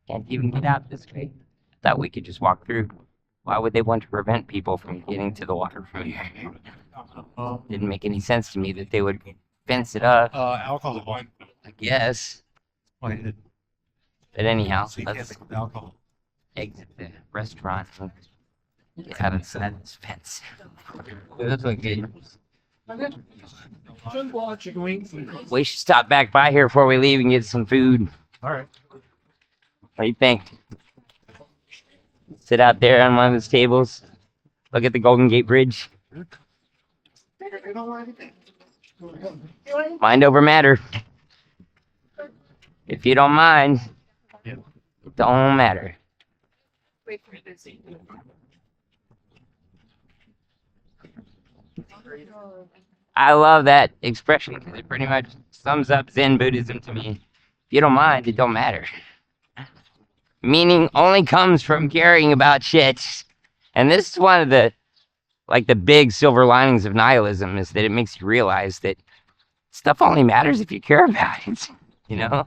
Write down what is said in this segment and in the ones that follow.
Can't even get out this way. Thought we could just walk through. Why would they want to prevent people from getting to the water from here? Didn't make any sense to me that they would fence it up. Alcohol. I guess. But But anyhow, so you can't let's mix with alcohol. exit the restaurant and get out of this fence. That's okay. Chicken wings. We should stop back by here before we leave and get some food. All right. What do you think? Sit out there on one of those tables. Look at the Golden Gate Bridge. Mind over matter. If you don't mind, Yeah. it don't matter. I love that expression because it pretty much sums up Zen Buddhism to me. If you don't mind, it don't matter. Meaning only comes from caring about shit. And this is one of the big silver linings of nihilism is that it makes you realize that stuff only matters if you care about it, you know?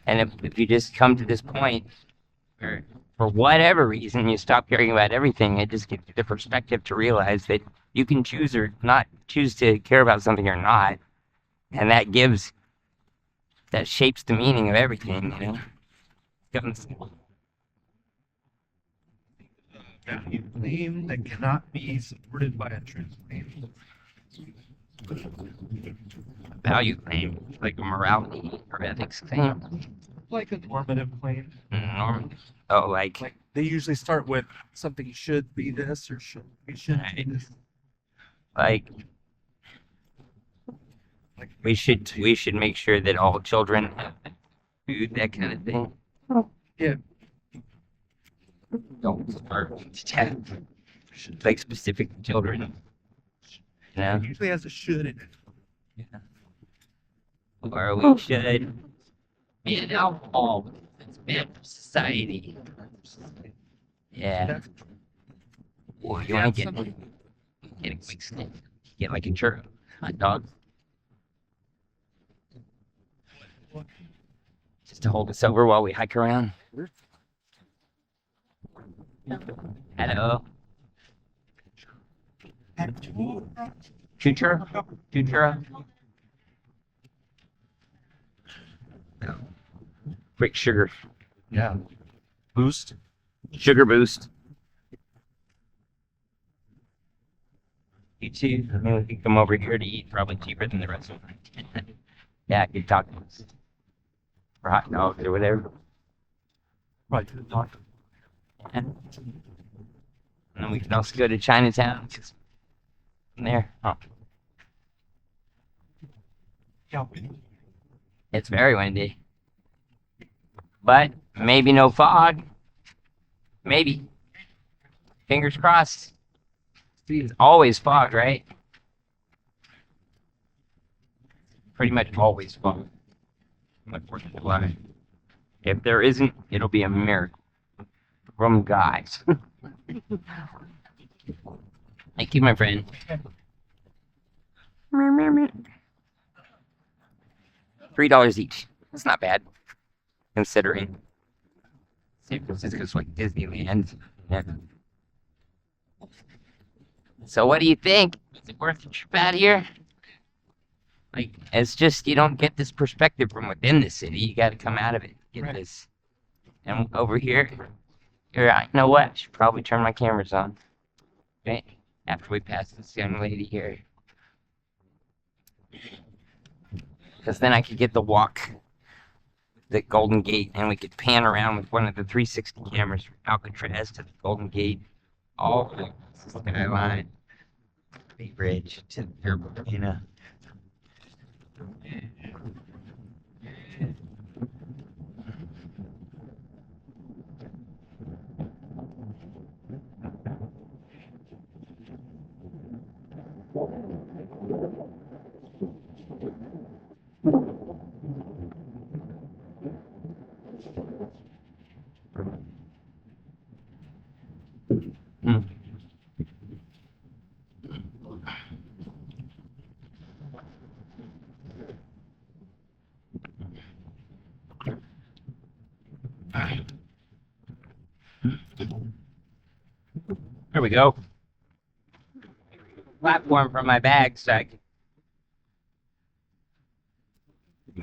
And if you just come to this point where, for whatever reason, you stop caring about everything, it just gives you the perspective to realize that you can choose or not choose to care about something or not. And that shapes the meaning of everything, you know? Value claim that cannot be supported by a true claim. Value claim, like a morality or ethics claim. Like a normative claim. Oh, like They usually start with something should be this or shouldn't be this. Like we should make sure that all children have food, that kind of thing. Yeah. Don't starve to death. Like specific children. You know? It usually has a should in it. Yeah. Or we should ban alcohol. It's bad for society. Yeah. Or you want to get a quick snack. Get like a churro, hot dog. Just to hold us over while we hike around. Hello. Churro? No. Quick sugar. Yeah. Boost. Sugar boost. You too. I mean, we can come over here to eat, probably cheaper than the restaurant. Yeah, good tacos. Or hot dogs or whatever. Right to the top. And then we can also go to Chinatown. From there. Oh. Yeah. It's very windy. But maybe no fog. Maybe. Fingers crossed. It's always fog, right? Pretty much always fog. Like 4th of July. If there isn't, it'll be a miracle. From guys. Thank you, my friend. $3 each. It's not bad, considering San Francisco's like Disneyland. Yeah. So, what do you think? Is it worth the trip out here? Like, it's just you don't get this perspective from within the city. You got to come out of it, get this. And over here, you're right. You know what? I should probably turn my cameras on. Okay, after we pass this young lady here. Because then I could get the walk, the Golden Gate, and we could pan around with one of the 360 cameras from Alcatraz to the Golden Gate, all the skyline, Bay Bridge to the Yerba Buena. Hmm. There we go. Platform for my bag, so I can.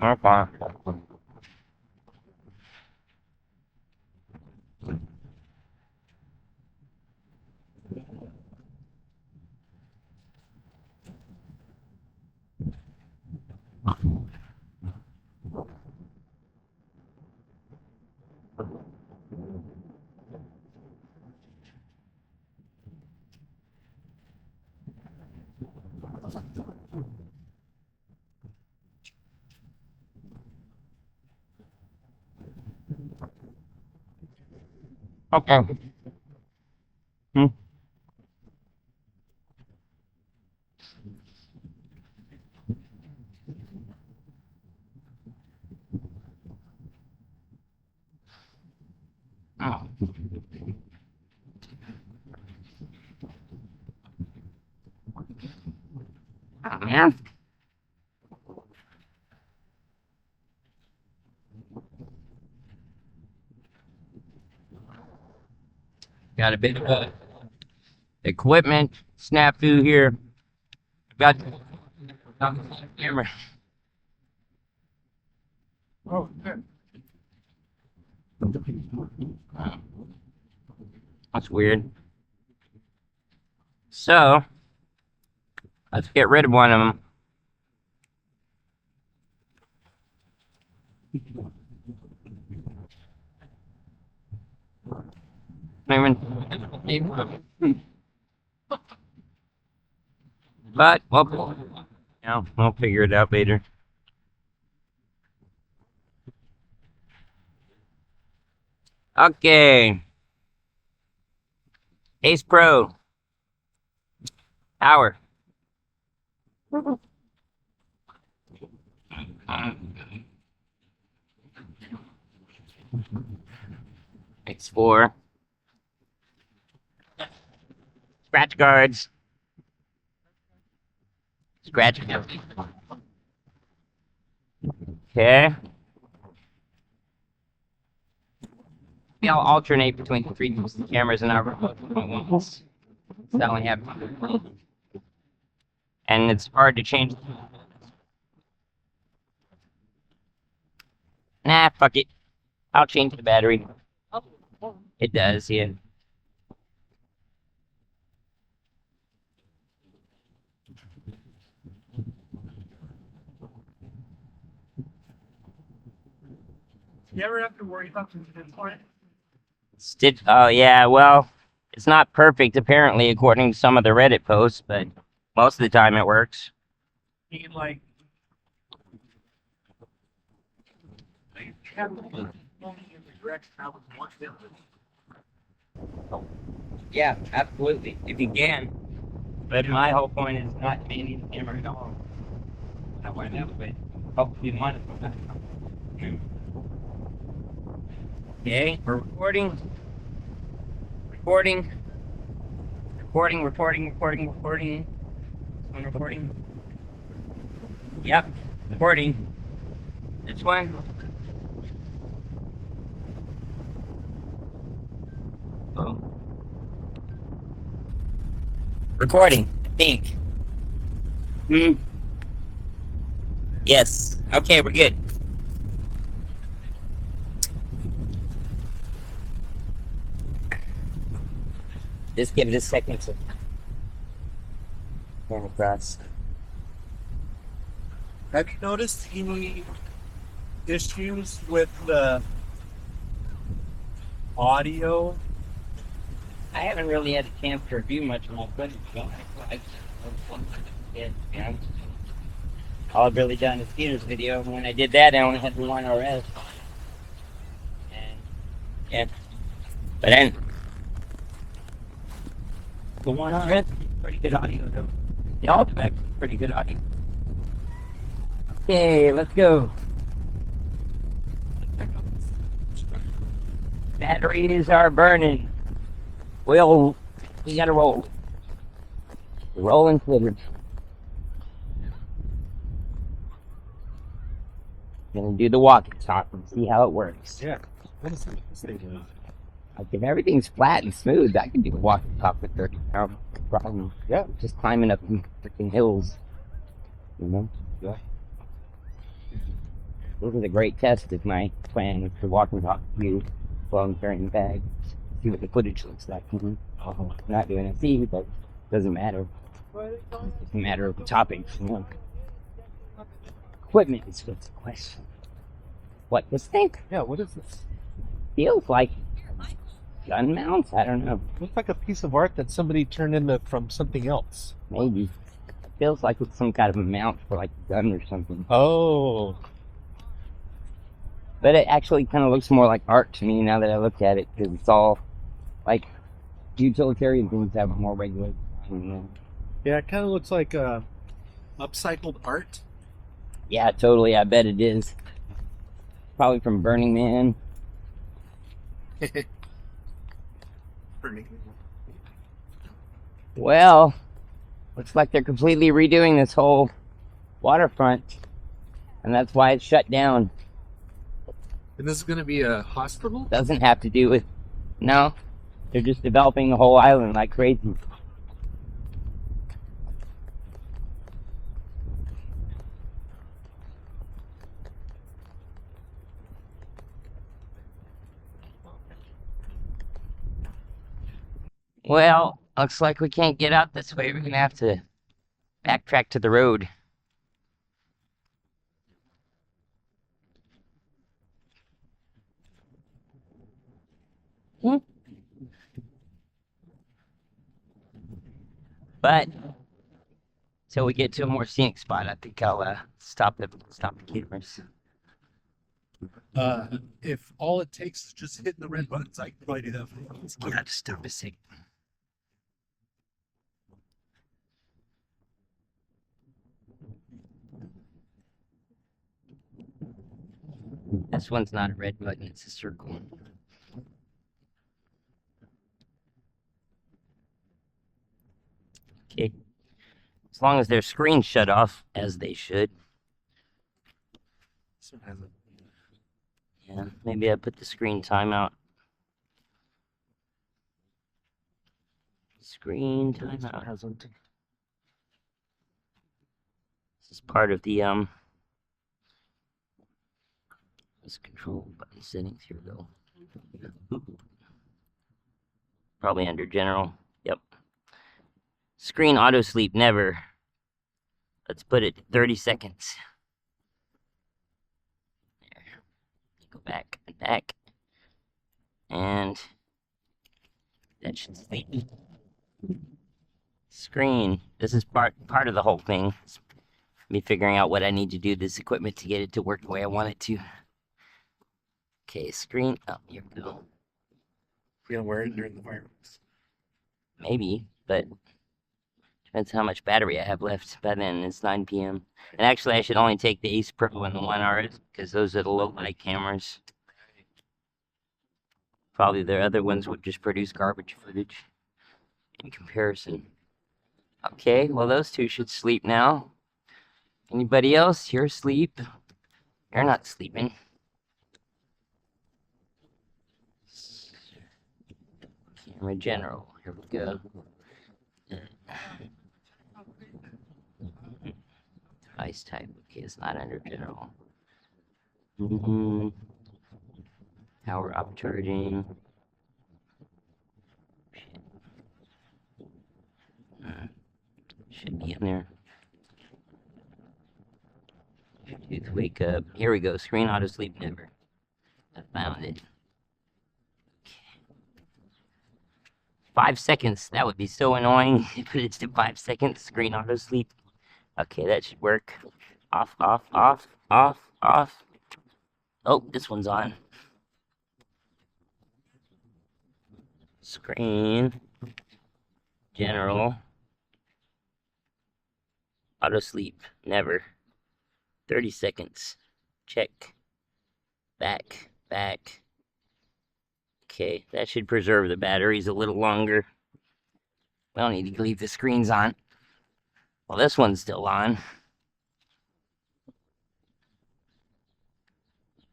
Okay. Okay. Hmm. Oh. Oh, man. Got a bit of equipment snafu here. Got the camera. Oh, good. That's weird. So, let's get rid of one of them. But, well, we'll figure it out later. Okay. Ace Pro. Power. X4. Scratch guards. Scratch. Okay. I'll alternate between the three cameras and our remote at once. So that only have, and it's hard to change. Nah, fuck it. I'll change the battery. It does, yeah. You ever have to worry about the point? Oh, yeah, well, it's not perfect, apparently, according to some of the Reddit posts, but most of the time it works. You can, like have the direct out with one filter. Yeah, absolutely, if you can. But my whole point is not manning the camera at all. I want to know, but hopefully one of them. Okay, we're recording. Recording. One recording. Yep, recording. This one. Oh. Recording, I think. Yes. Okay, we're good. Just give it a second to come across. Have you noticed any issues with the audio? I haven't really had a chance to review much of my footage. All I've really done is Peter's video. When I did that, I only had the one RS. And yeah, but then the one RS, pretty good audio though. The Ultimax is pretty good audio. Okay, let's go. Batteries are burning. We gotta roll. Rolling forward. Gonna do the walking talk and see how it works. Yeah. What is this thing? Like if everything's flat and smooth, I can do a walking talk with 30 pounds. Problem. Yeah. Just climbing up some freaking hills. You know? Yeah. This is a great test of my plan for walking talk with you while I'm carrying the bag. See what the footage looks like. I'm not doing a C, but it doesn't matter. It's a matter of the topics, you know. Equipment is what's the question. What, this thing? Yeah, what is this? Feels like gun mounts? I don't know. Looks like a piece of art that somebody turned into from something else. Maybe. It feels like it's some kind of a mount for like a gun or something. Oh. But it actually kind of looks more like art to me now that I look at it, because it's all like utilitarian things have more regular. You know. Yeah, it kind of looks like upcycled art. Yeah, totally. I bet it is. Probably from Burning Man. Well, looks like they're completely redoing this whole waterfront, and that's why it's shut down. And this is going to be a hospital? Doesn't have to do with... No, they're just developing the whole island like crazy. Well, looks like we can't get out this way. We're gonna have to backtrack to the road. But till we get to a more scenic spot, I think I'll stop the cameras. If all it takes is just hitting the red buttons, I can probably do that for you. Yeah, just stop a second. This one's not a red button, it's a circle. Okay. As long as their screen's shut off, as they should. This one hasn't. Yeah, maybe I put the screen timeout. Screen timeout. Hasn't. This is part of the this control button settings. Here we go. Ooh. Probably under general. Yep. Screen auto sleep never. Let's put it 30 seconds. There. Go back and back. And that should sleep. Screen. This is part of the whole thing. It's me figuring out what I need to do to this equipment to get it to work the way I want it to. Okay, screen. Oh, here we go. We're gonna wear it during the fireworks. Maybe, but depends how much battery I have left. By then, it's 9 p.m. And actually, I should only take the Ace Pro and the 1RS, because those are the low light cameras. Probably the other ones would just produce garbage footage in comparison. Okay, well, those two should sleep now. Anybody else? You're asleep. You're not sleeping. Camera general. Here we go. Device type. Okay, it's not under general. Power up charging. Shit. Should be in there. Bluetooth wake up. Here we go. Screen auto sleep never. I found it. Okay. 5 seconds. That would be so annoying. Put it to 5 seconds. Screen auto sleep. Okay, that should work. Off, off, off, off, off. Oh, this one's on. Screen. General. Auto sleep. Never. 30 seconds. Check. Back. Okay, that should preserve the batteries a little longer. We don't need to leave the screens on. Well, this one's still on.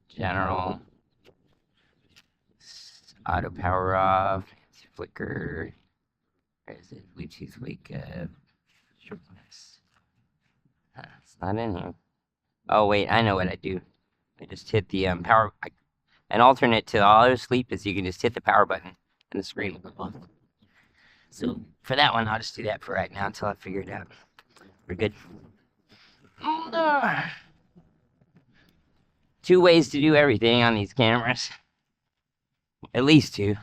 General. Auto power off. Flicker. Where is it? Bluetooth wake up. It's not in here. Oh, wait, I know what I do. I just hit the power. An alternate to auto sleep is you can just hit the power button and the screen will go off. So for that one, I'll just do that for right now until I figure it out. We're good. Two ways to do everything on these cameras. At least two.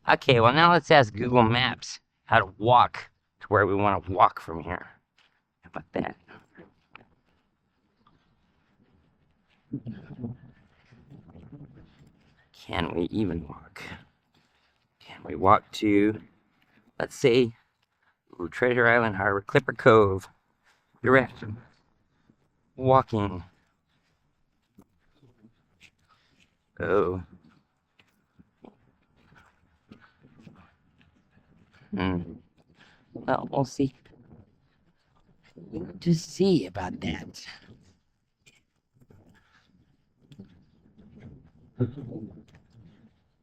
Okay, well now let's ask Google Maps how to walk to where we want to walk from here. How about that? Can we even walk? Can we walk to, let's say, Treasure Island Harbor, Clipper Cove, direction, walking. Oh. Well, we'll see. We'll just see about that.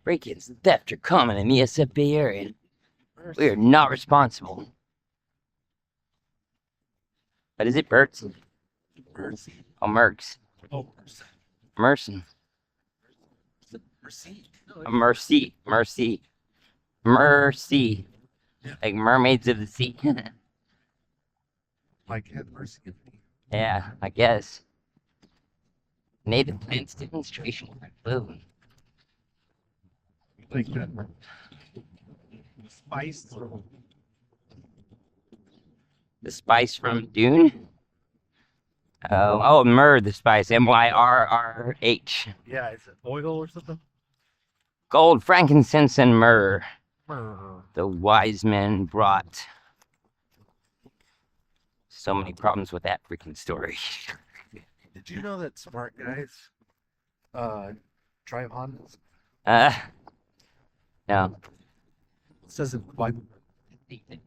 Break-ins and theft are common in the SF Bay area. We are not responsible. But is it Bert's? Mercy. Oh, Merck's. Oh, Merson. Mercy. Mercy. Yeah. Like mermaids of the sea. Like have mercy on me. Yeah, I guess. Native plants demonstration. Boom. Like that. Spice. The spice from Dune? Oh, myrrh, the spice. Myrrh. Yeah, is it oil or something? Gold, frankincense, and myrrh. Myrrh. The wise men brought. So many problems with that freaking story. Did you know that smart guys drive Hondas? No. It says it why it became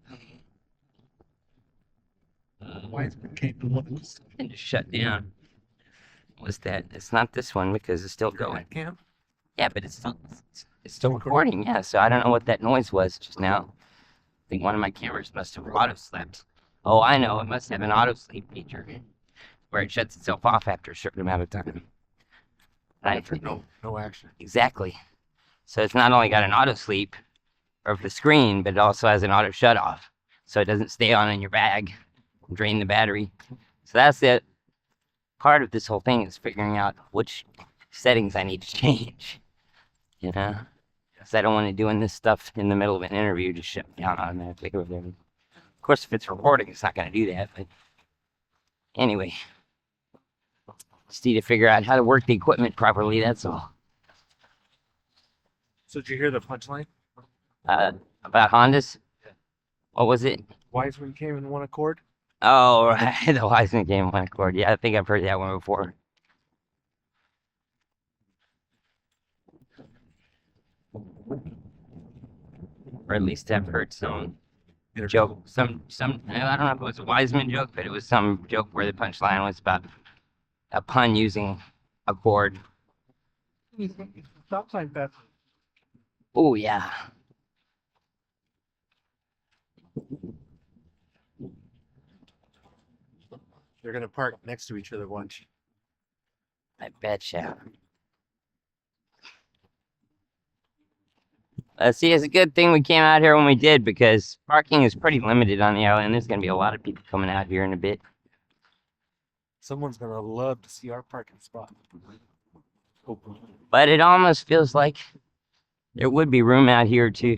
the one who's And just shut down. What's that? It's not this one because it's still going. cam. Yeah, but it's still recording. Yeah, so I don't know what that noise was just now. I think one of my cameras must have auto slept. Oh, I know. It must have an auto sleep feature where it shuts itself off after a certain amount of time. No action. Exactly. So it's not only got an auto sleep of the screen, but it also has an auto shut off. So it doesn't stay on in your bag and drain the battery. So that's it. Part of this whole thing is figuring out which settings I need to change. You know? Because I don't want to doing this stuff in the middle of an interview just shut down automatically over there. Of course, if it's recording, it's not going to do that. But anyway, just need to figure out how to work the equipment properly. That's all. So did you hear the punchline? About Hondas? What was it? Wiseman came in one accord. Oh, right. The Wiseman game one accord. Yeah, I think I've heard that one before. Or at least I've heard some joke. Some. I don't know if it was a Wiseman joke, but it was some joke where the punchline was about a pun using a chord. Stop sign fast. Oh, yeah. They're gonna park next to each other once. I betcha. See, it's a good thing we came out here when we did because parking is pretty limited on the island. There's going to be a lot of people coming out here in a bit. Someone's gonna love to see our parking spot. But it almost feels like there would be room out here to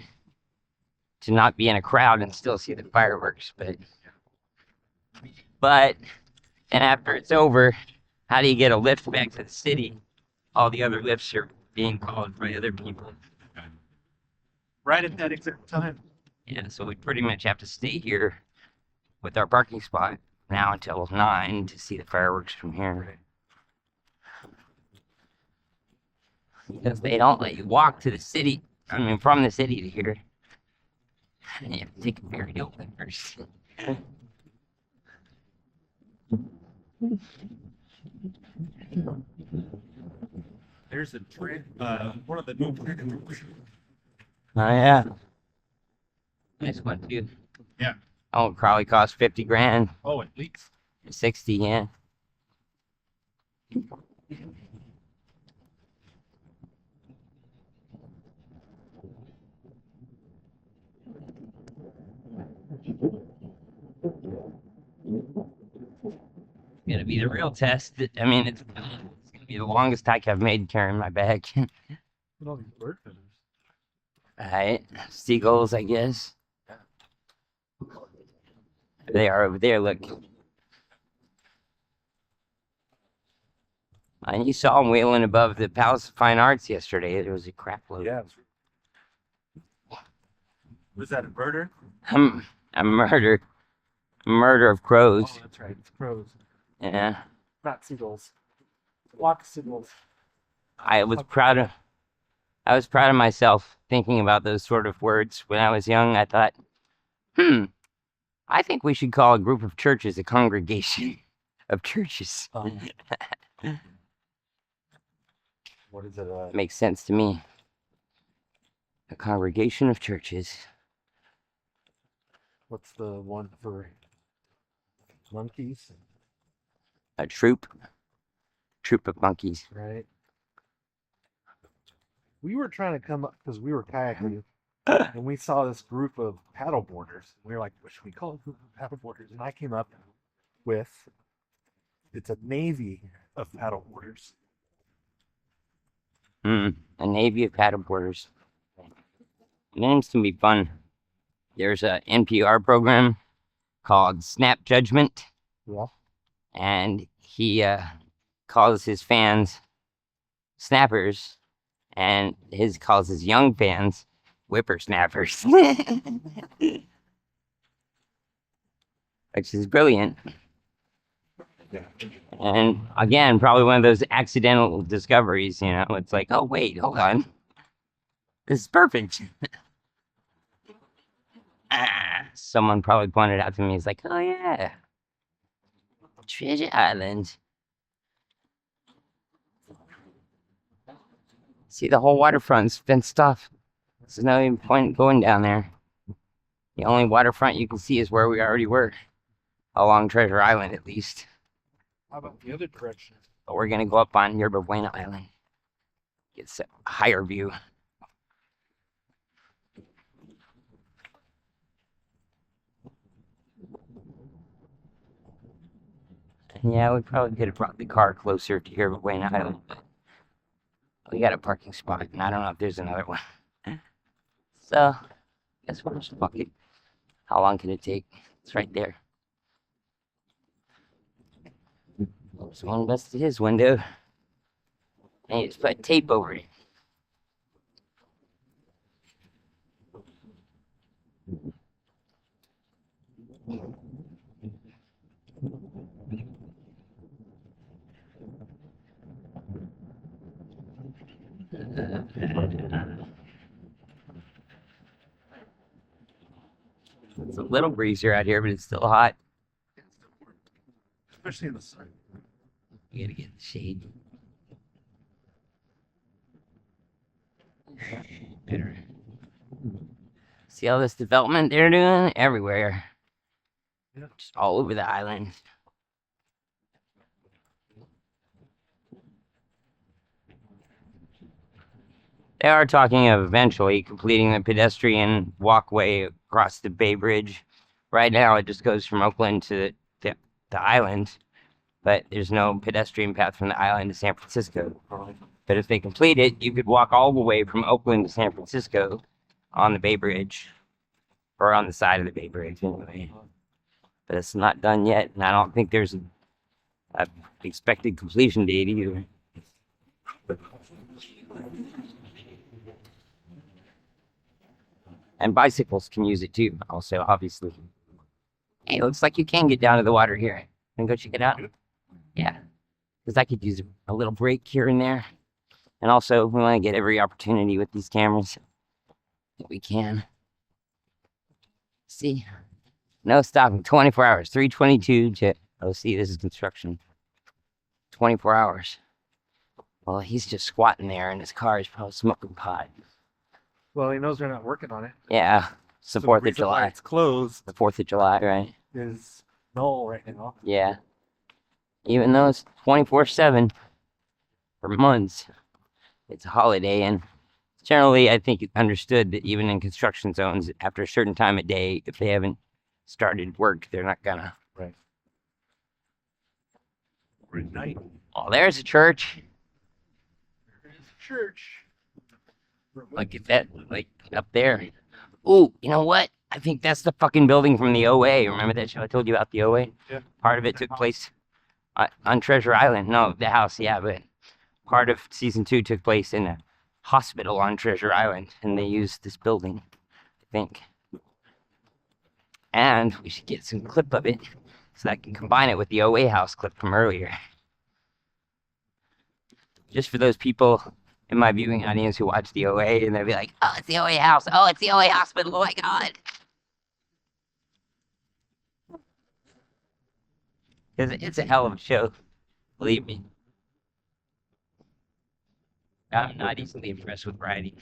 not be in a crowd and still see the fireworks. But and after it's over, how do you get a lift back to the city? All the other lifts are being called by other people. Right at that exact time. Yeah, so we pretty much have to stay here with our parking spot now until 9 to see the fireworks from here. Because they don't let you walk to the city. I mean, from the city to here. You have to take a ferry to Oakland first. There's a trend, one of the new trends. Oh, yeah. Nice one, too. Yeah. Oh, it probably cost 50 grand. Oh, at least. 60, yeah. Gonna be the real test. I mean, it's gonna be the longest hike I've made carrying my bag. Look at all these bird feathers. Alright, seagulls, I guess. They are over there, look. And you saw them wheeling above the Palace of Fine Arts yesterday. It was a crap load. Yeah. Was that a birder? A murder of crows. Oh, that's right. It's crows. Yeah. Not seagulls. Flock seagulls. I was proud of myself thinking about those sort of words when I was young. I thought, I think we should call a group of churches a congregation of churches. What is it? Makes sense to me. A congregation of churches. What's the one for monkeys? A troop of monkeys. Right. We were trying to come up because we were kayaking and we saw this group of paddleboarders. We were like, what should we call a group of paddleboarders? And I came up with it's a navy of paddleboarders. A navy of paddleboarders. Names can be fun. There's a NPR program called Snap Judgment. Yeah. And he calls his fans snappers, and calls his young fans whippersnappers. Which is brilliant. Yeah. And again, probably one of those accidental discoveries, you know. It's like, oh wait, hold on. This is perfect. Someone probably pointed out to me, he's like, oh yeah. Treasure Island. See, the whole waterfront's fenced off. There's no even point going down there. The only waterfront you can see is where we already were. Along Treasure Island, at least. How about the other direction? But we're gonna go up on Yerba Buena Island. Get a higher view. Yeah, we probably could have brought the car closer to Yerba Buena Island, but we got a parking spot, and I don't know if there's another one. So, guess we'll just fuck it. How long can it take? It's right there. Someone busted his window. And he just put tape over it. It's a little breezier out here, but it's still hot. Especially in the sun. You gotta get the shade. Better. See all this development they're doing? Everywhere. Yeah. Just all over the island. They are talking of eventually completing the pedestrian walkway across the Bay Bridge. Right now, it just goes from Oakland to the island, but there's no pedestrian path from the island to San Francisco. But if they complete it, you could walk all the way from Oakland to San Francisco on the Bay Bridge, or on the side of the Bay Bridge anyway. But it's not done yet, and I don't think there's a expected completion date either. And bicycles can use it too, also, obviously. Hey, it looks like you can get down to the water here. Wanna go check it out? Yeah. Because I could use a little break here and there. And also, we want to get every opportunity with these cameras that we can. See? No stopping. 24 hours. 322 to... Oh, see, this is construction. 24 hours. Well, he's just squatting there in his car. He's probably smoking pot. Well, he knows they're not working on it. Yeah. It's the So 4th of reason why July. it's closed The 4th of July, right? is null right now. Yeah. Even though it's 24/7 for months, it's a holiday, and generally, I think it's understood that even in construction zones, after a certain time of day, if they haven't started work, they're not gonna. Right. Or at night. Oh, there's a church. There's a church. Look at that, like up there. Ooh, you know what? I think that's the fucking building from the OA. Remember that show I told you about the OA? Yeah. Part of it took place on Treasure Island. No, the house, yeah, but part of season 2 took place in a hospital on Treasure Island, and they used this building, I think. And we should get some clip of it so that I can combine it with the OA house clip from earlier. Just for those people in my viewing audience who watch the OA, and they'll be like, oh, it's the OA house. Oh, it's the OA hospital. Oh my God. Because it's a hell of a show. Believe me. I'm not easily impressed with writing.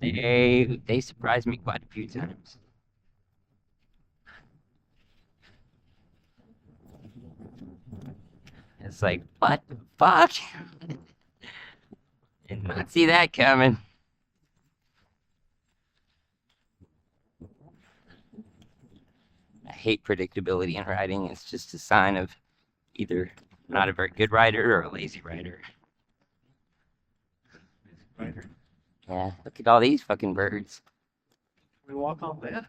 They surprised me quite a few times. It's like, what the fuck? Did not see that coming. I hate predictability in writing. It's just a sign of either not a very good writer or a lazy writer. Yeah, look at all these fucking birds. We walk on that.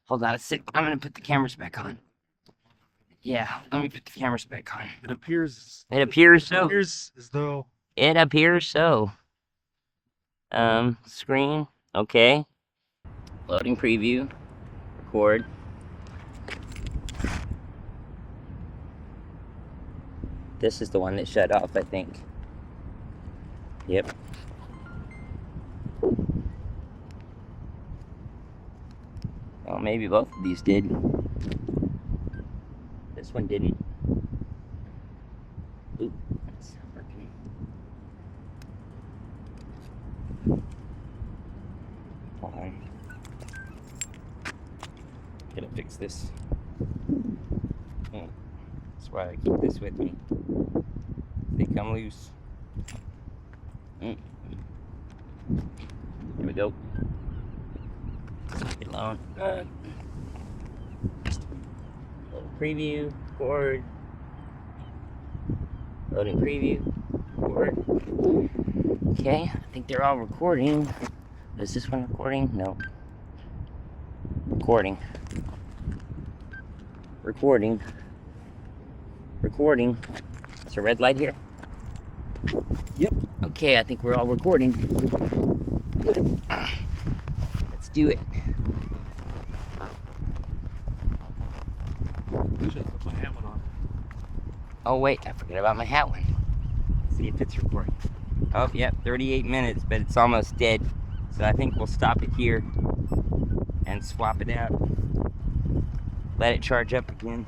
Hold on a sec. I'm gonna put the cameras back on. Yeah, let me put the cameras back on. It appears. It appears so. It appears as though. It appears so. Screen. Okay. Loading preview. Record. This is the one that shut off, I think. Yep. Well, maybe both of these did. This one didn't. Ooh, that's not working. Hold on. Gotta fix this. That's why I keep this with me. They come loose. Here we go. Get alone. Preview, record. Loading preview, record. Okay, I think they're all recording. Is this one recording? No. Recording. Recording. Recording. Is there a red light here? Yep. Okay, I think we're all recording. Let's do it. Should put my hat one on. Oh wait, I forgot about my hat one. See if it's recording. Oh, yep, 38 minutes, but it's almost dead. So I think we'll stop it here and swap it out. Let it charge up again.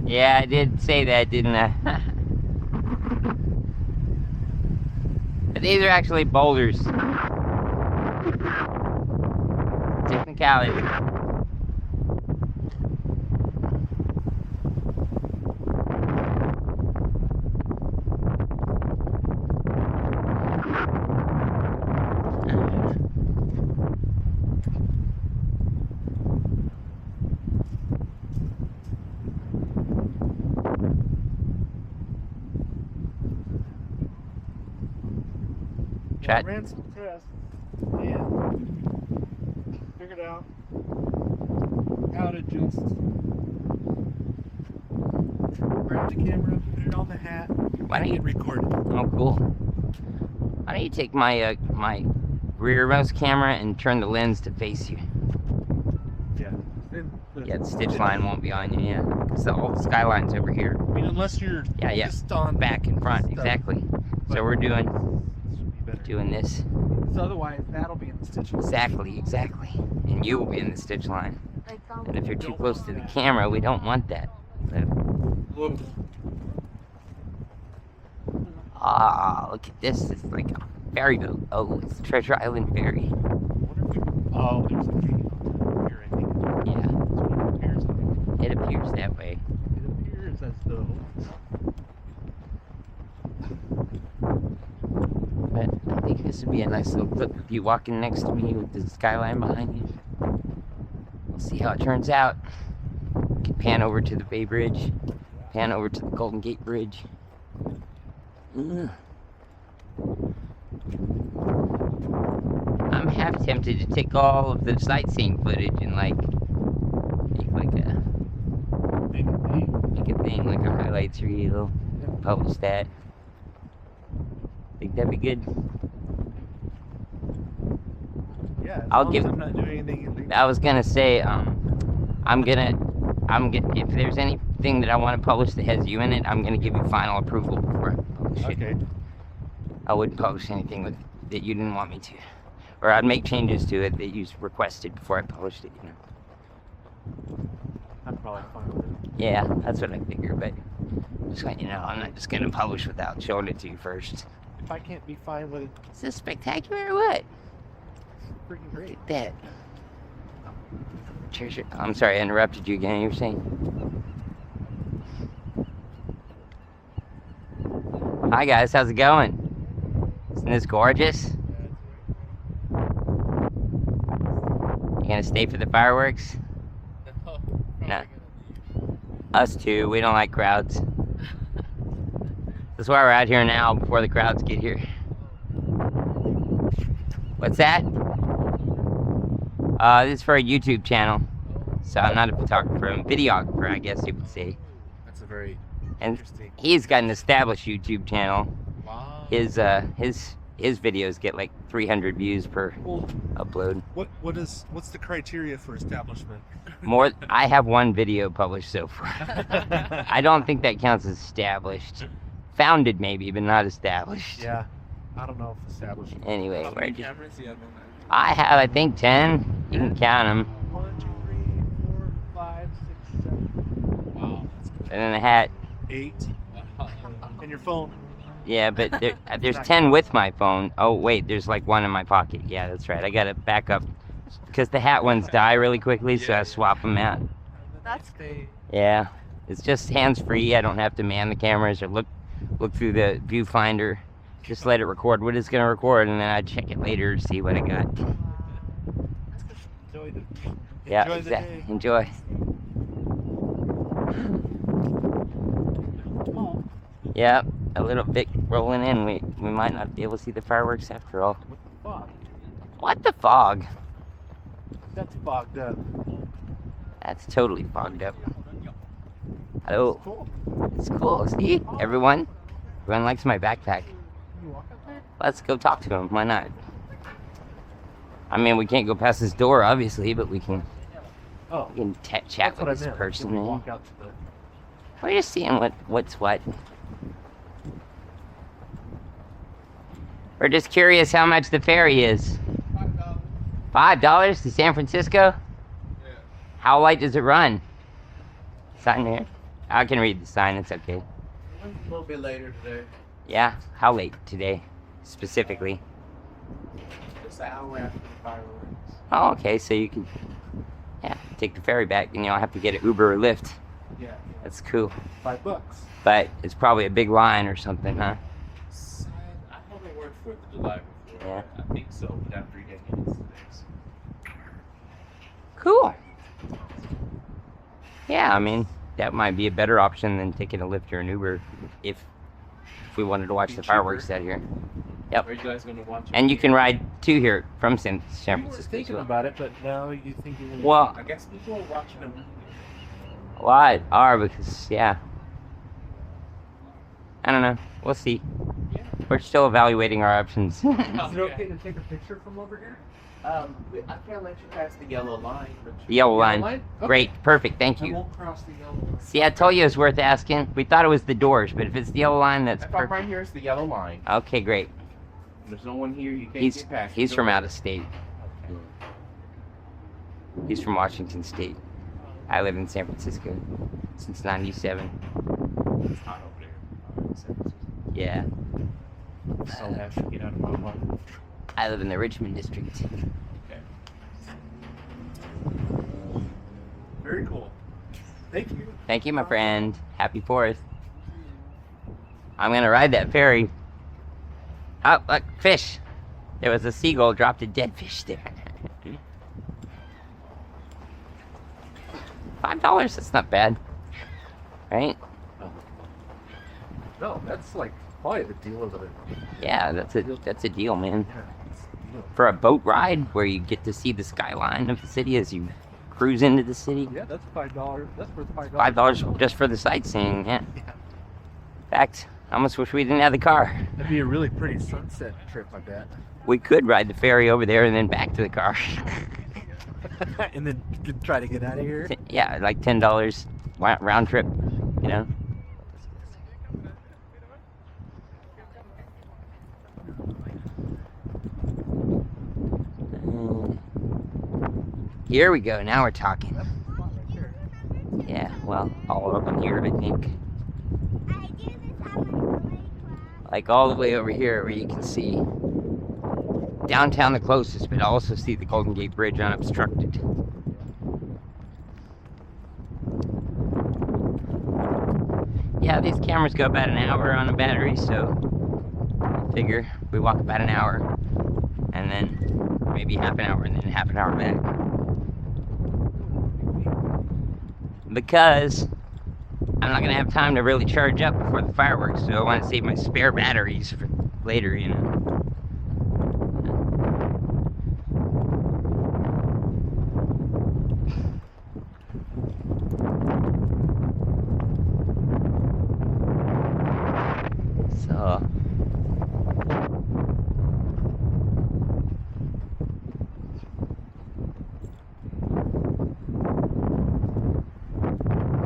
Yeah, I did say that, didn't I? But these are actually boulders. Technicality. Well, I ran some tests and figured out how to just grab the camera, put it on the hat, Why don't and you? record it. Oh, cool. Why don't you take my my rearmost camera and turn the lens to face you? Yeah. Then Yeah, the stitch line won't be on you. Yeah, because all the skyline's over here. I mean, unless you're Yeah. just on Back and front, stuff. exactly. So But we're doing this would be better. this. Because otherwise, that'll be in the stitch. Exactly. And you will be in the stitch line. And if you're too close to the camera, we don't want that. So, Whoa. look at this. It's like a ferry boat. Oh, it's Treasure Island Ferry. I wonder if we... Oh, there's a gate here, I think. Yeah, That's what it appears like. it appears that way. It appears as though... But I think this would be a nice little clip of you walking next to me with the skyline behind you. We'll see how it turns out. Can pan over to the Bay Bridge, pan over to the Golden Gate Bridge. I'm half tempted to take all of the sightseeing footage and make a thing, like a highlights reel. Publish that. Think that'd be good. Yeah, as I'll long give- as I'm not doing anything illegal. I was gonna say, if there's anything that I want to publish that has you in it, I'm gonna give you final approval before I publish it. Okay. I wouldn't publish anything that you didn't want me to, or I'd make changes to it that you requested before I published it. You know. I'm probably fine with it. Yeah, that's what I figured, but just letting you know, I'm not just gonna publish without showing it to you first. If I can't be fine with it, Is this spectacular or what? it's freaking great. Look at that. Treasure. I'm sorry, I interrupted you again. You were saying? Hi guys, how's it going? Isn't this gorgeous? You gonna stay for the fireworks? No. Us too. We don't like crowds. That's why we're out here now before the crowds get here. What's that? This is for a YouTube channel. So I'm not a photographer, I'm a videographer, I guess you would say. That's a very And interesting. he's got an established YouTube channel. Wow. His videos get like 300 views per Well, upload. what's the criteria for establishment? I have one video published so far. I don't think that counts as established. Founded maybe, but not established. Yeah. I don't know if established. Anyway, How we're many just, cameras do you have on that? I have, I think, 10. You can count them. 1, 2, 3, 4, 5, 6, 7, Wow, that's good. And then the hat. 8. And your phone. Yeah, but there's 10 with my phone. Oh, wait, there's like one in my pocket. Yeah, that's right. I got to back up. Because the hat ones die really quickly, so I swap them out. That's good. Yeah, it's just hands-free. I don't have to man the cameras or look through the viewfinder. Just let it record what it's going to record, and then I check it later to see what I got. Enjoy the Yeah, enjoy the exactly. day. Enjoy. Yeah, a little bit rolling in. We might not be able to see the fireworks after all. What the fuck? What the fog? That's fogged up. That's totally fogged up. Hello. Cool. It's cool. See, everyone likes my backpack. You walk up there? Let's go talk to him. Why not? I mean, we can't go past this door, obviously, but we can Oh, chat that's what I with this meant. person. Can we Man. walk out to the... We're just seeing what's what. We're just curious how much the ferry is. $5 to San Francisco? Yeah. How light does it run? Sign there. I can read the sign. It's okay. A little bit later today. Yeah. How late today, specifically? Just an hour after the fireworks. Oh, okay. So you can, yeah, take the ferry back, and you don't have to get an Uber or Lyft. Yeah. That's cool. $5. But it's probably a big line or something, huh? I haven't worked 4th of July before. Yeah. I think so, but after 3 decades. Cool. Yeah, I mean, that might be a better option than taking a Lyft or an Uber if we wanted to watch Be the cheaper. fireworks out here. Yep. Are you guys gonna watch it? And you can ride two here from San We were Francisco. as thinking well. about it, but now you think you're Well, I guess people are watching them. a lot are because, yeah. I don't know. We'll see. Yeah. We're still evaluating our options. Is it okay to take a picture from over here? I can't let you pass the yellow line. But The yellow line. Okay. Great. Perfect. Thank I you. won't cross the yellow line. See, I told you it was worth asking. We thought it was the doors, but if it's the yellow line, that's If I'm right perfect. here, it's the yellow line. Okay, great. There's no one here. You can't He's get past. he's You from go- out of state. He's from Washington State. I live in San Francisco since '97. It's hot over there. Yeah, So have to get out of my way. I live in the Richmond district. Okay. Very cool. Thank you. Thank you, my friend. Happy 4th. I'm gonna ride that ferry. Oh, look, fish. There was a seagull dropped a dead fish there. $5, that's not bad. Right? No, that's like probably the deal of it. Yeah, that's a deal, man. Yeah, it's the deal. For a boat ride where you get to see the skyline of the city as you cruise into the city. Yeah, that's $5. That's worth $5. $5 just for the sightseeing, yeah. Yeah. In fact, I almost wish we didn't have the car. That'd be a really pretty sunset trip, I bet. We could ride the ferry over there and then back to the car. And then you could try to get out of here. Yeah, like $10 round trip, you know? Here we go, now we're talking. Yeah, well, all of them here, I think. Like all the way over here where you can see downtown the closest, but also see the Golden Gate Bridge unobstructed. Yeah, these cameras go about an hour on a battery, so I figure we walk about an hour and then maybe half an hour and then half an hour back. Because I'm not gonna have time to really charge up before the fireworks, so I want to save my spare batteries for later, you know. So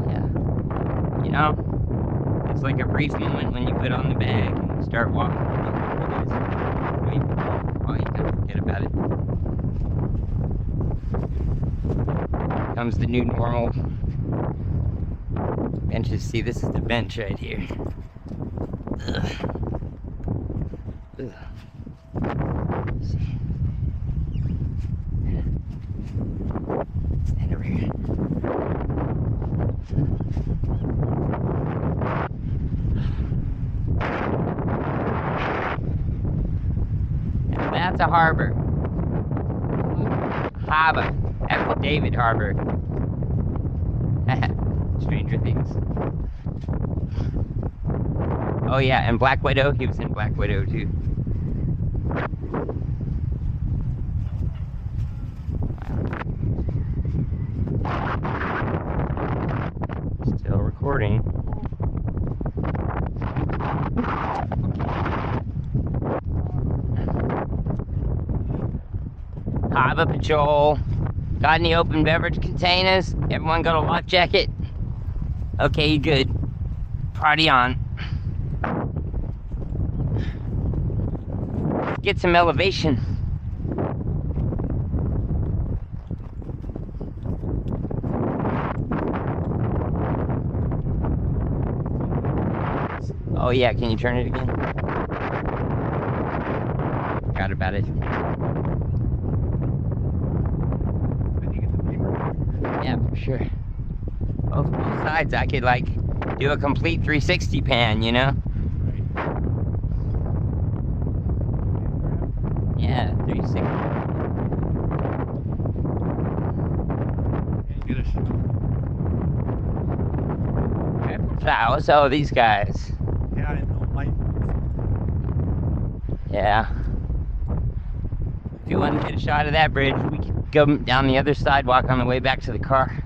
yeah, you know, it's like a brief moment when you put on the bag and start walking. Wait, oh, you can forget about it. Comes the new normal. Benches. See, this is the bench right here. Ugh. Ugh. See. Stand over here. And that's a harbor. Harbor. That's David Harbor. Stranger Things. Oh yeah, and Black Widow. He was in Black Widow too. Still recording. Harbor Patrol. Got any open beverage containers? Everyone got a life jacket? Okay, you good. Party on. Get some elevation. Oh yeah, can you turn it again? Forgot about it. Then you get the neighborhood. Yeah, for sure. Both sides, I could like do a complete 360 pan, you know? Yeah, 360. Get a shot. Flowers, oh, these guys. Yeah, and the light. Yeah. If you want to get a shot of that bridge, we could go down the other sidewalk on the way back to the car.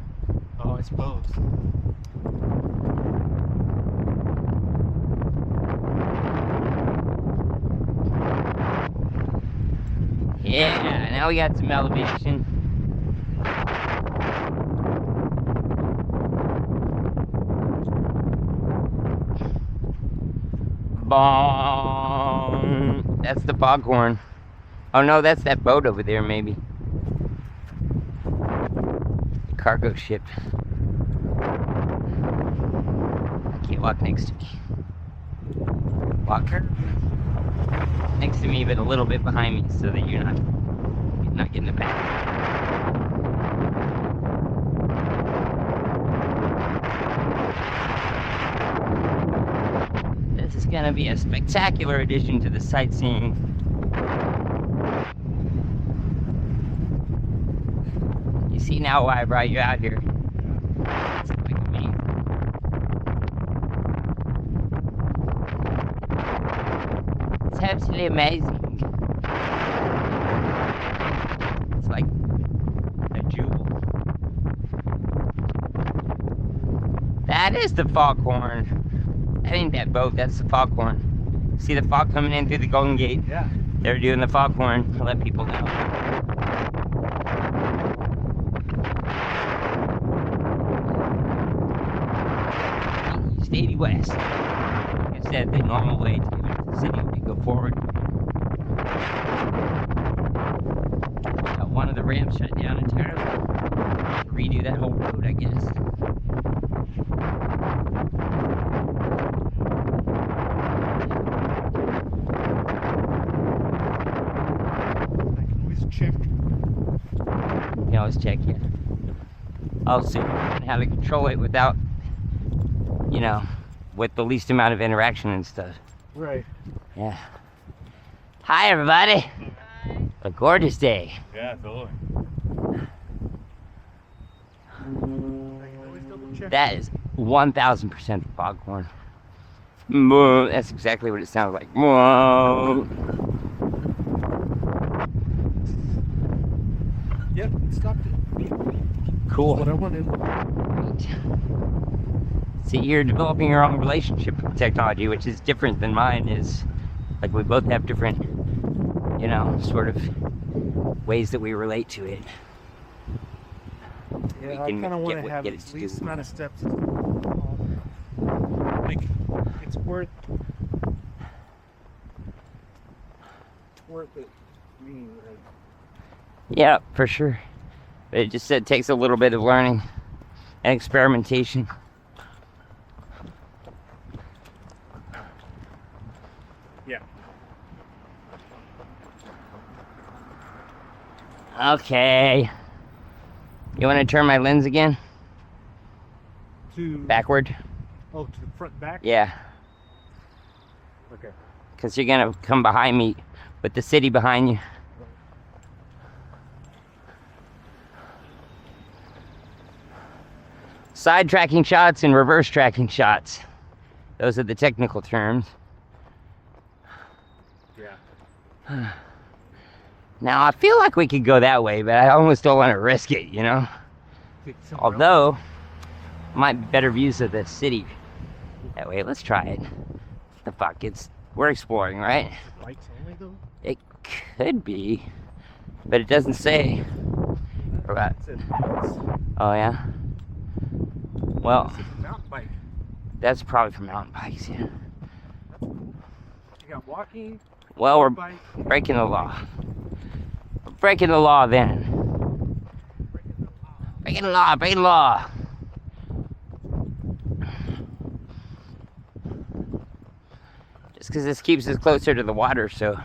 Oh, I suppose. Yeah, now we got some elevation. Bong. That's the foghorn. Oh no, that's that boat over there, maybe. The cargo ship. I can't walk next to me. Walk next to me, but a little bit behind me, so that you're not getting the back. This is gonna be a spectacular addition to the sightseeing. You see now why I brought you out here. It's like me. It's absolutely amazing. It's like a jewel. That is the foghorn. That ain't that boat, that's the foghorn. See the fog coming in through the Golden Gate? Yeah. They're doing the foghorn to let people know. East 80 West. Instead, the normal way to get into the city would be go forward. Got one of the ramps shut down entirely. Redo that whole road, I guess. Check. You can always check, yeah. I'll see how to control it without, you know, with the least amount of interaction and stuff. Right. Yeah. Hi, everybody. Hi. A gorgeous day. Yeah, totally. I can always double check. That is 1,000% the foghorn. Moo. That's exactly what it sounds like. Moo. Yep, it stopped it. Cool. What I wanted. See, you're developing your own relationship with technology, which is different than mine is. Like, we both have different, you know, sort of ways that we relate to it. Yeah, We I can kind of get want to what- have get the it to least do. amount of steps. Like, it's worth it to me. Like, Yeah, for sure. But it just takes a little bit of learning and experimentation. yeah. Okay. You want to turn my lens again? To Backward? Oh, to the front and back. Yeah. Okay. Because you're going to come behind me with the city behind you. Side tracking shots and reverse tracking shots. Those are the technical terms. Yeah. Now, I feel like we could go that way, but I almost don't want to risk it, you know? Although, might be better views of the city that way. Let's try it. The fuck, we're exploring, right? Lights only though. It could be, but it doesn't say. Or what? It said lights. Oh yeah. Well, This is a mountain bike. that's probably for mountain bikes, yeah. You got walking. Well, we're bike. breaking the law. We're breaking the law then. Breaking the law, breaking the law. It's because this keeps us closer to the water, so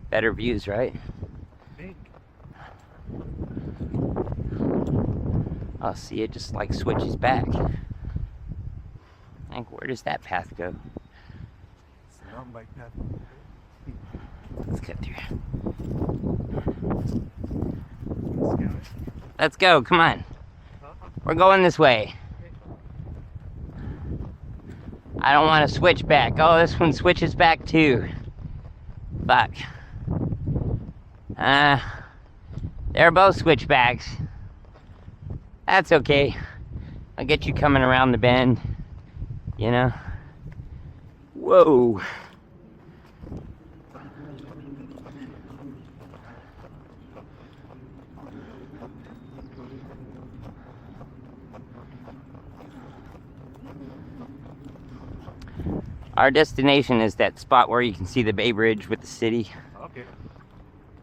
better views, right? Think. I'll see it just like switches back. Like, where does that path go? It's a mountain bike path. Let's cut through. Let's go. Let's go, come on. We're going this way. I don't want to switch back. Oh, this one switches back too. Fuck. They're both switchbacks. That's okay. I'll get you coming around the bend. You know? Whoa. Our destination is that spot where you can see the Bay Bridge with the city. Okay.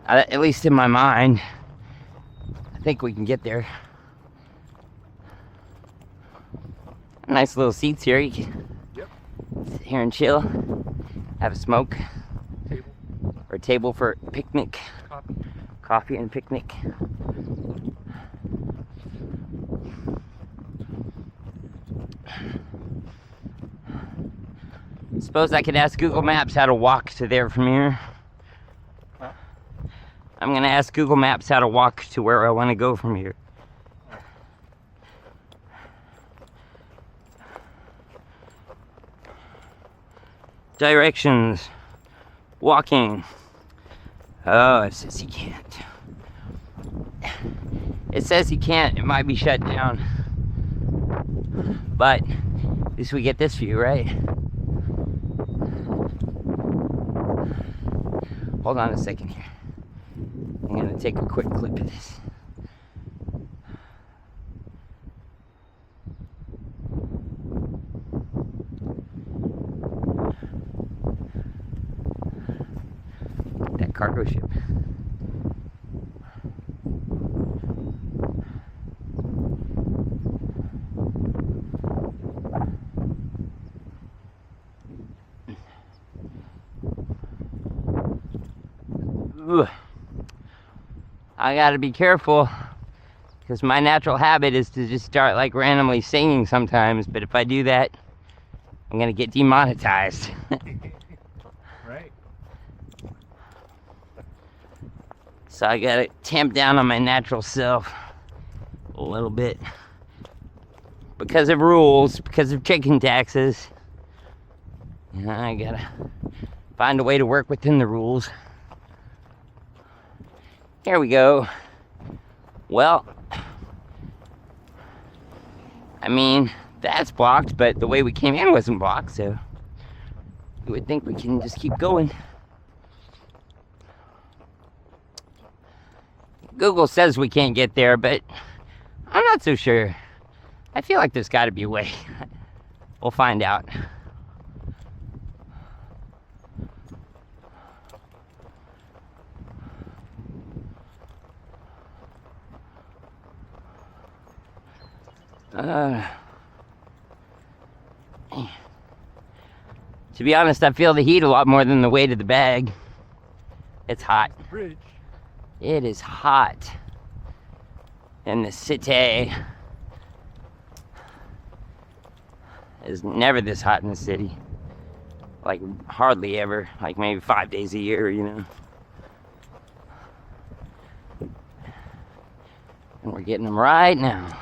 At least in my mind. I think we can get there. Nice little seats here. You can sit here and chill. Have a smoke. Table. Or a table for picnic. Coffee. Coffee and picnic. Suppose I could ask Google Maps how to walk to there from here. Huh? I'm gonna ask Google Maps how to walk to where I want to go from here. Directions. Walking. Oh, it says you can't. It says you can't. It might be shut down. But at least we get this view, right? Hold on a second here. I'm gonna take a quick clip of this. That cargo ship. Ugh. I gotta be careful because my natural habit is to just start like randomly singing sometimes, but if I do that, I'm gonna get demonetized. Right. So I gotta tamp down on my natural self a little bit because of rules, because of chicken taxes. And I gotta find a way to work within the rules. Here we go. Well, I mean, that's blocked, but the way we came in wasn't blocked, so you would think we can just keep going. Google says we can't get there, but I'm not so sure. I feel like there's got to be a way. We'll find out. To be honest, I feel the heat a lot more than the weight of the bag. It's hot. Bridge. It is hot in the city. It's never this hot in the city. Like, hardly ever. Like, maybe 5 days a year, you know. And we're getting them right now.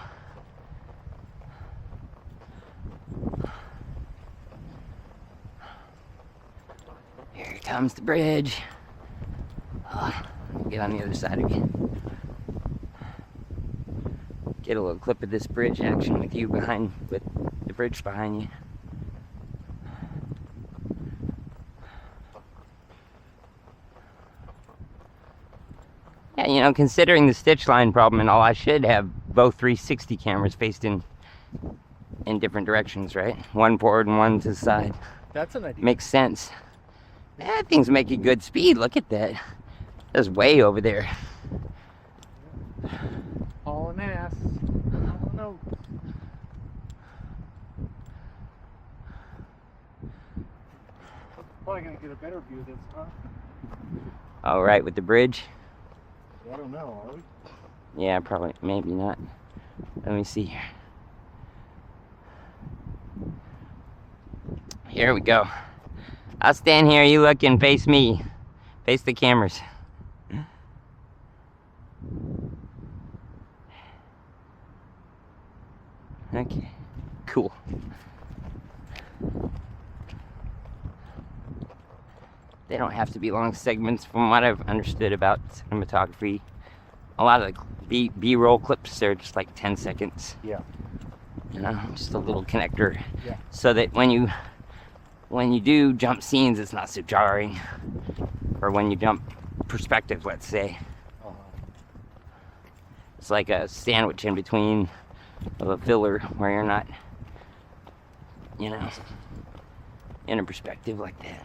Here comes the bridge. Oh, get on the other side again. Get a little clip of this bridge action with you behind, with the bridge behind you. Yeah, you know, considering the stitch line problem and all, I should have both 360 cameras faced in different directions, right? One forward and one to the side. That's an idea. Makes sense. That thing's making good speed. Look at that. That's way over there. Hauling ass. Oh no. probably gonna get a better view of this, huh? All right, with the bridge. I don't know, are we? Yeah, probably, maybe not. Let me see here. Here we go. I'll stand here, you look and face me. Face the cameras. Okay, cool. They don't have to be long segments from what I've understood about cinematography. A lot of the B-roll clips, they're just like 10 seconds. Yeah. You know, just a little connector. Yeah. So that when you do jump scenes, it's not so jarring. Or when you jump perspective, let's say. Uh-huh. It's like a sandwich in between of a filler where you're not, you know, in a perspective like that.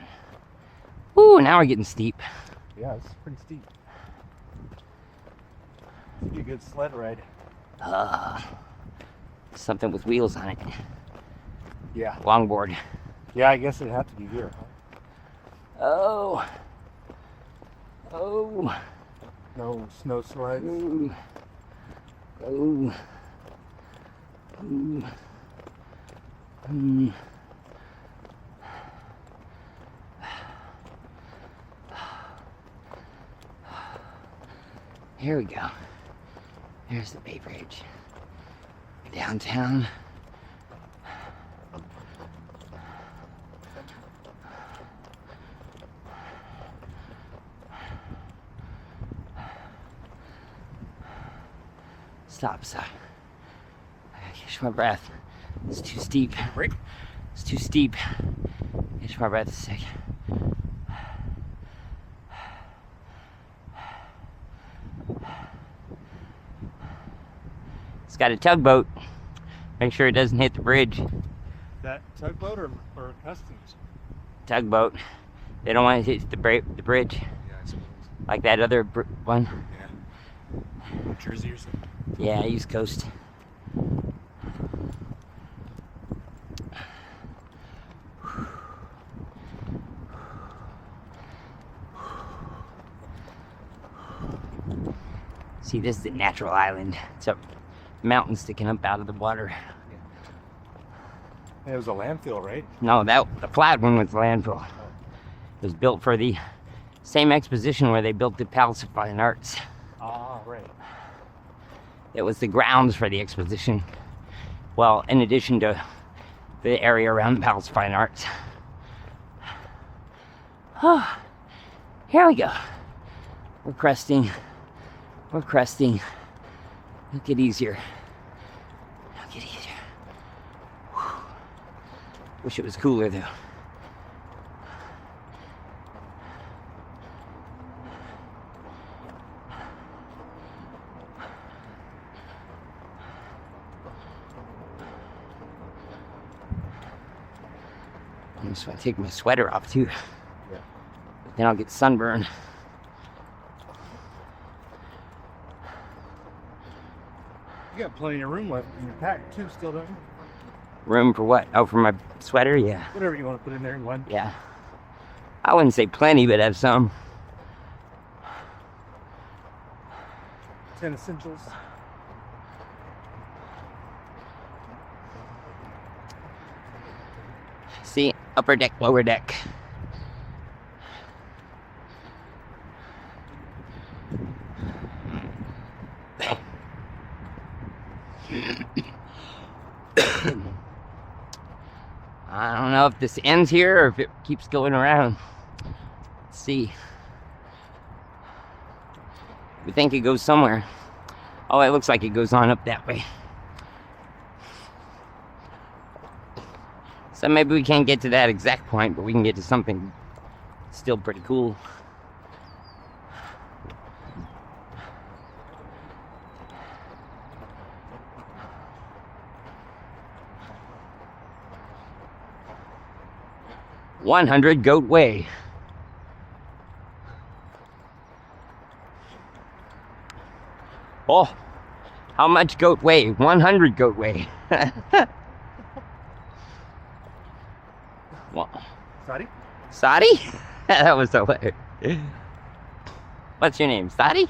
Ooh, now we're getting steep. Yeah, it's pretty steep. It'd be a good sled ride. Something with wheels on it. Yeah. Longboard. Yeah, I guess it'd have to be here, huh? Oh. Oh. No snow slides. Ooh. Oh. Ooh. Mm. Here we go. There's the Bay Bridge. Downtown. Stop, stop. I gotta catch my breath. It's too steep. Break. It's too steep. Catch my breath a sec. It's got a tugboat. Make sure it doesn't hit the bridge. That tugboat or customs? Tugboat. They don't want it to hit the bridge. Yeah, I suppose. Like that other one. Yeah. New Jersey or something? Yeah, East Coast. See, this is the natural island. It's a mountain sticking up out of the water. It was a landfill, right? No, the flat one was the landfill. It was built for the same exposition where they built the Palace of Fine Arts. Ah, right. It was the grounds for the exposition. Well, in addition to the area around the Palace of Fine Arts. Oh, here we go. We're cresting. We're cresting. It'll get easier. It'll get easier. Whew. Wish it was cooler though. I'm just gonna take my sweater off too. Yeah. But then I'll get sunburned. You got plenty of room left in your pack too, still don't you? Room for what? Oh, for my sweater? Yeah. Whatever you want to put in there in one. Yeah. I wouldn't say plenty, but have some. 10 essentials. See, upper deck, lower deck. I don't know if this ends here or if it keeps going around. Let's see. We think it goes somewhere. Oh, it looks like it goes on up that way. So maybe we can't get to that exact point, but we can get to something still pretty cool. "100 Goat Way." Oh, how much goat way? 100 goat way. Sorry? Sadi? That was hilarious. What's your name? Sadi?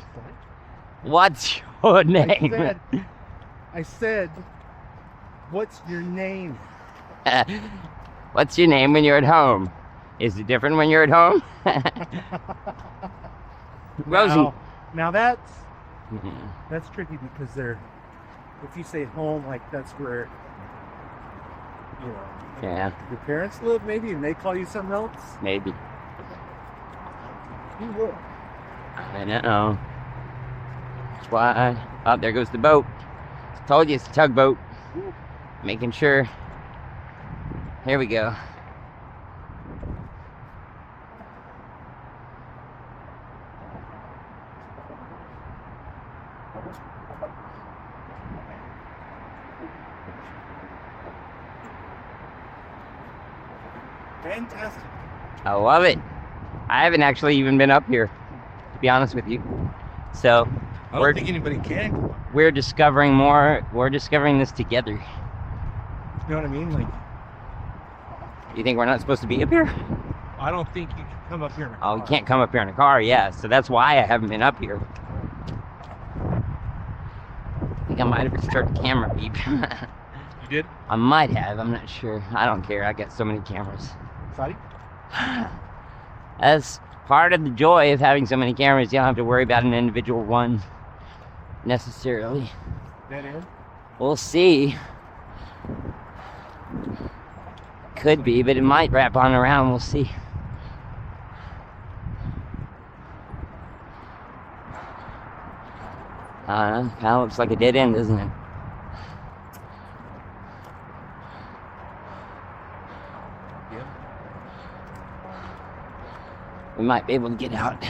What's your name? I said, what's your name? What's your name when you're at home? Is it different when you're at home? Rosie. Now that's tricky because if you say home, like that's where, you know, Yeah, your parents live maybe and they call you something else. maybe. You will. I don't know. That's why. Oh, there goes the boat. Told you it's a tugboat. Making sure. Here we go. Fantastic. I love it. I haven't actually even been up here, to be honest with you. So I don't think anybody can. we're discovering more. We're discovering this together. You know what I mean? Like, You think we're not supposed to be up here? I don't think you can come up here in a Oh, car. we can't come up here in a car. Yeah, so that's why I haven't been up here. I think I might have started the camera beep. You did? I might have. I'm not sure. I don't care. I got so many cameras. Sorry? That's part of the joy of having so many cameras. You don't have to worry about an individual one necessarily. Dead end? We'll see. Could be, but it might wrap on around. We'll see. I don't know. Kind of looks like a dead end, doesn't it? Yeah. We might be able to get out.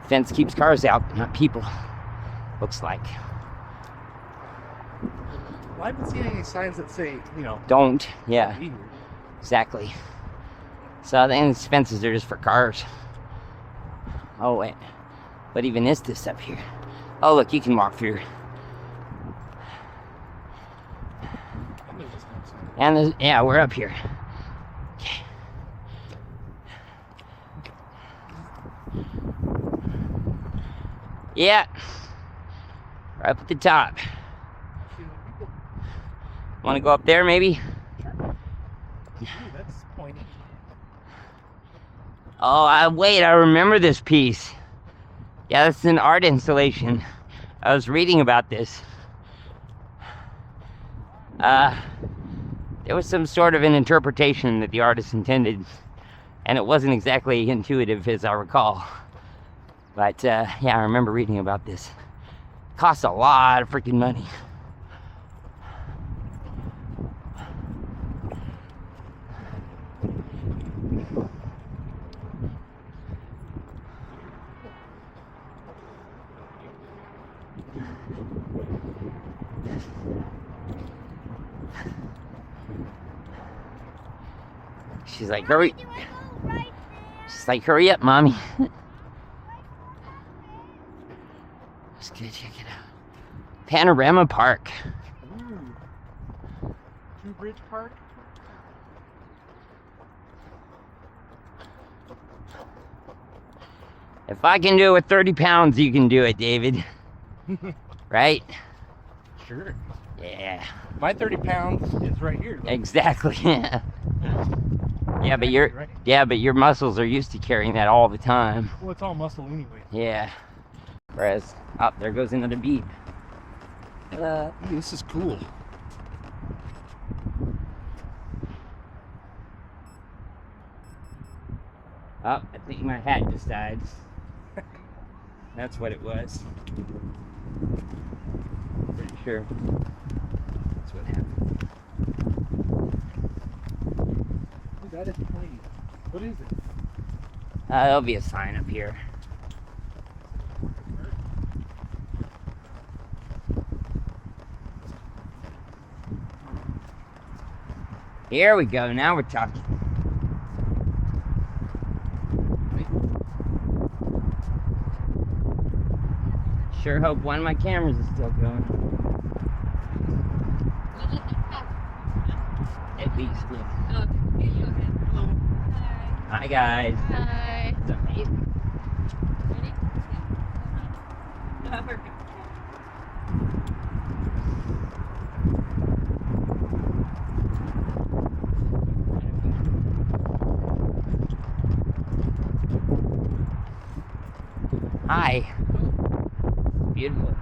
Fence keeps cars out, not people. Looks like. Well, I haven't seen any signs that say, you know, Don't. Yeah, be here. exactly. So I think these fences are just for cars. Oh, wait. What even is this up here? Oh, look, you can walk through. And there's, yeah, we're up here. Okay. Yeah. Right up at the top. Want to go up there, maybe? Ooh, that's pointy. Oh, wait, I remember this piece. Yeah, this is an art installation. I was reading about this. There was some sort of an interpretation that the artist intended, and it wasn't exactly intuitive as I recall. But, yeah, I remember reading about this. Costs a lot of freaking money. She's like, hurry. She's like, hurry up, mommy. Let's go check it out. Panorama Park. Ooh. Two Bridge Park? If I can do it with 30 pounds, you can do it, David. Right? Sure. Yeah, My 30 pounds is right here. Look. exactly. Yeah, but your Right. yeah, but your muscles are used to carrying that all the time. Well, it's all muscle anyway. Yeah. Whereas, oh, there goes another beep. Ooh, this is cool. Oh, I think my hat just died. That's what it was. Pretty sure. That's what happened. Ooh, that is pointy. What is it? There'll be a sign up here. Here we go. Now we're talking. Sure hope one of my cameras is still going. At least. Yeah. Okay, go ahead. Hi guys. Hi. It's amazing. Ready? Yeah. Perfect. Hi. Beautiful.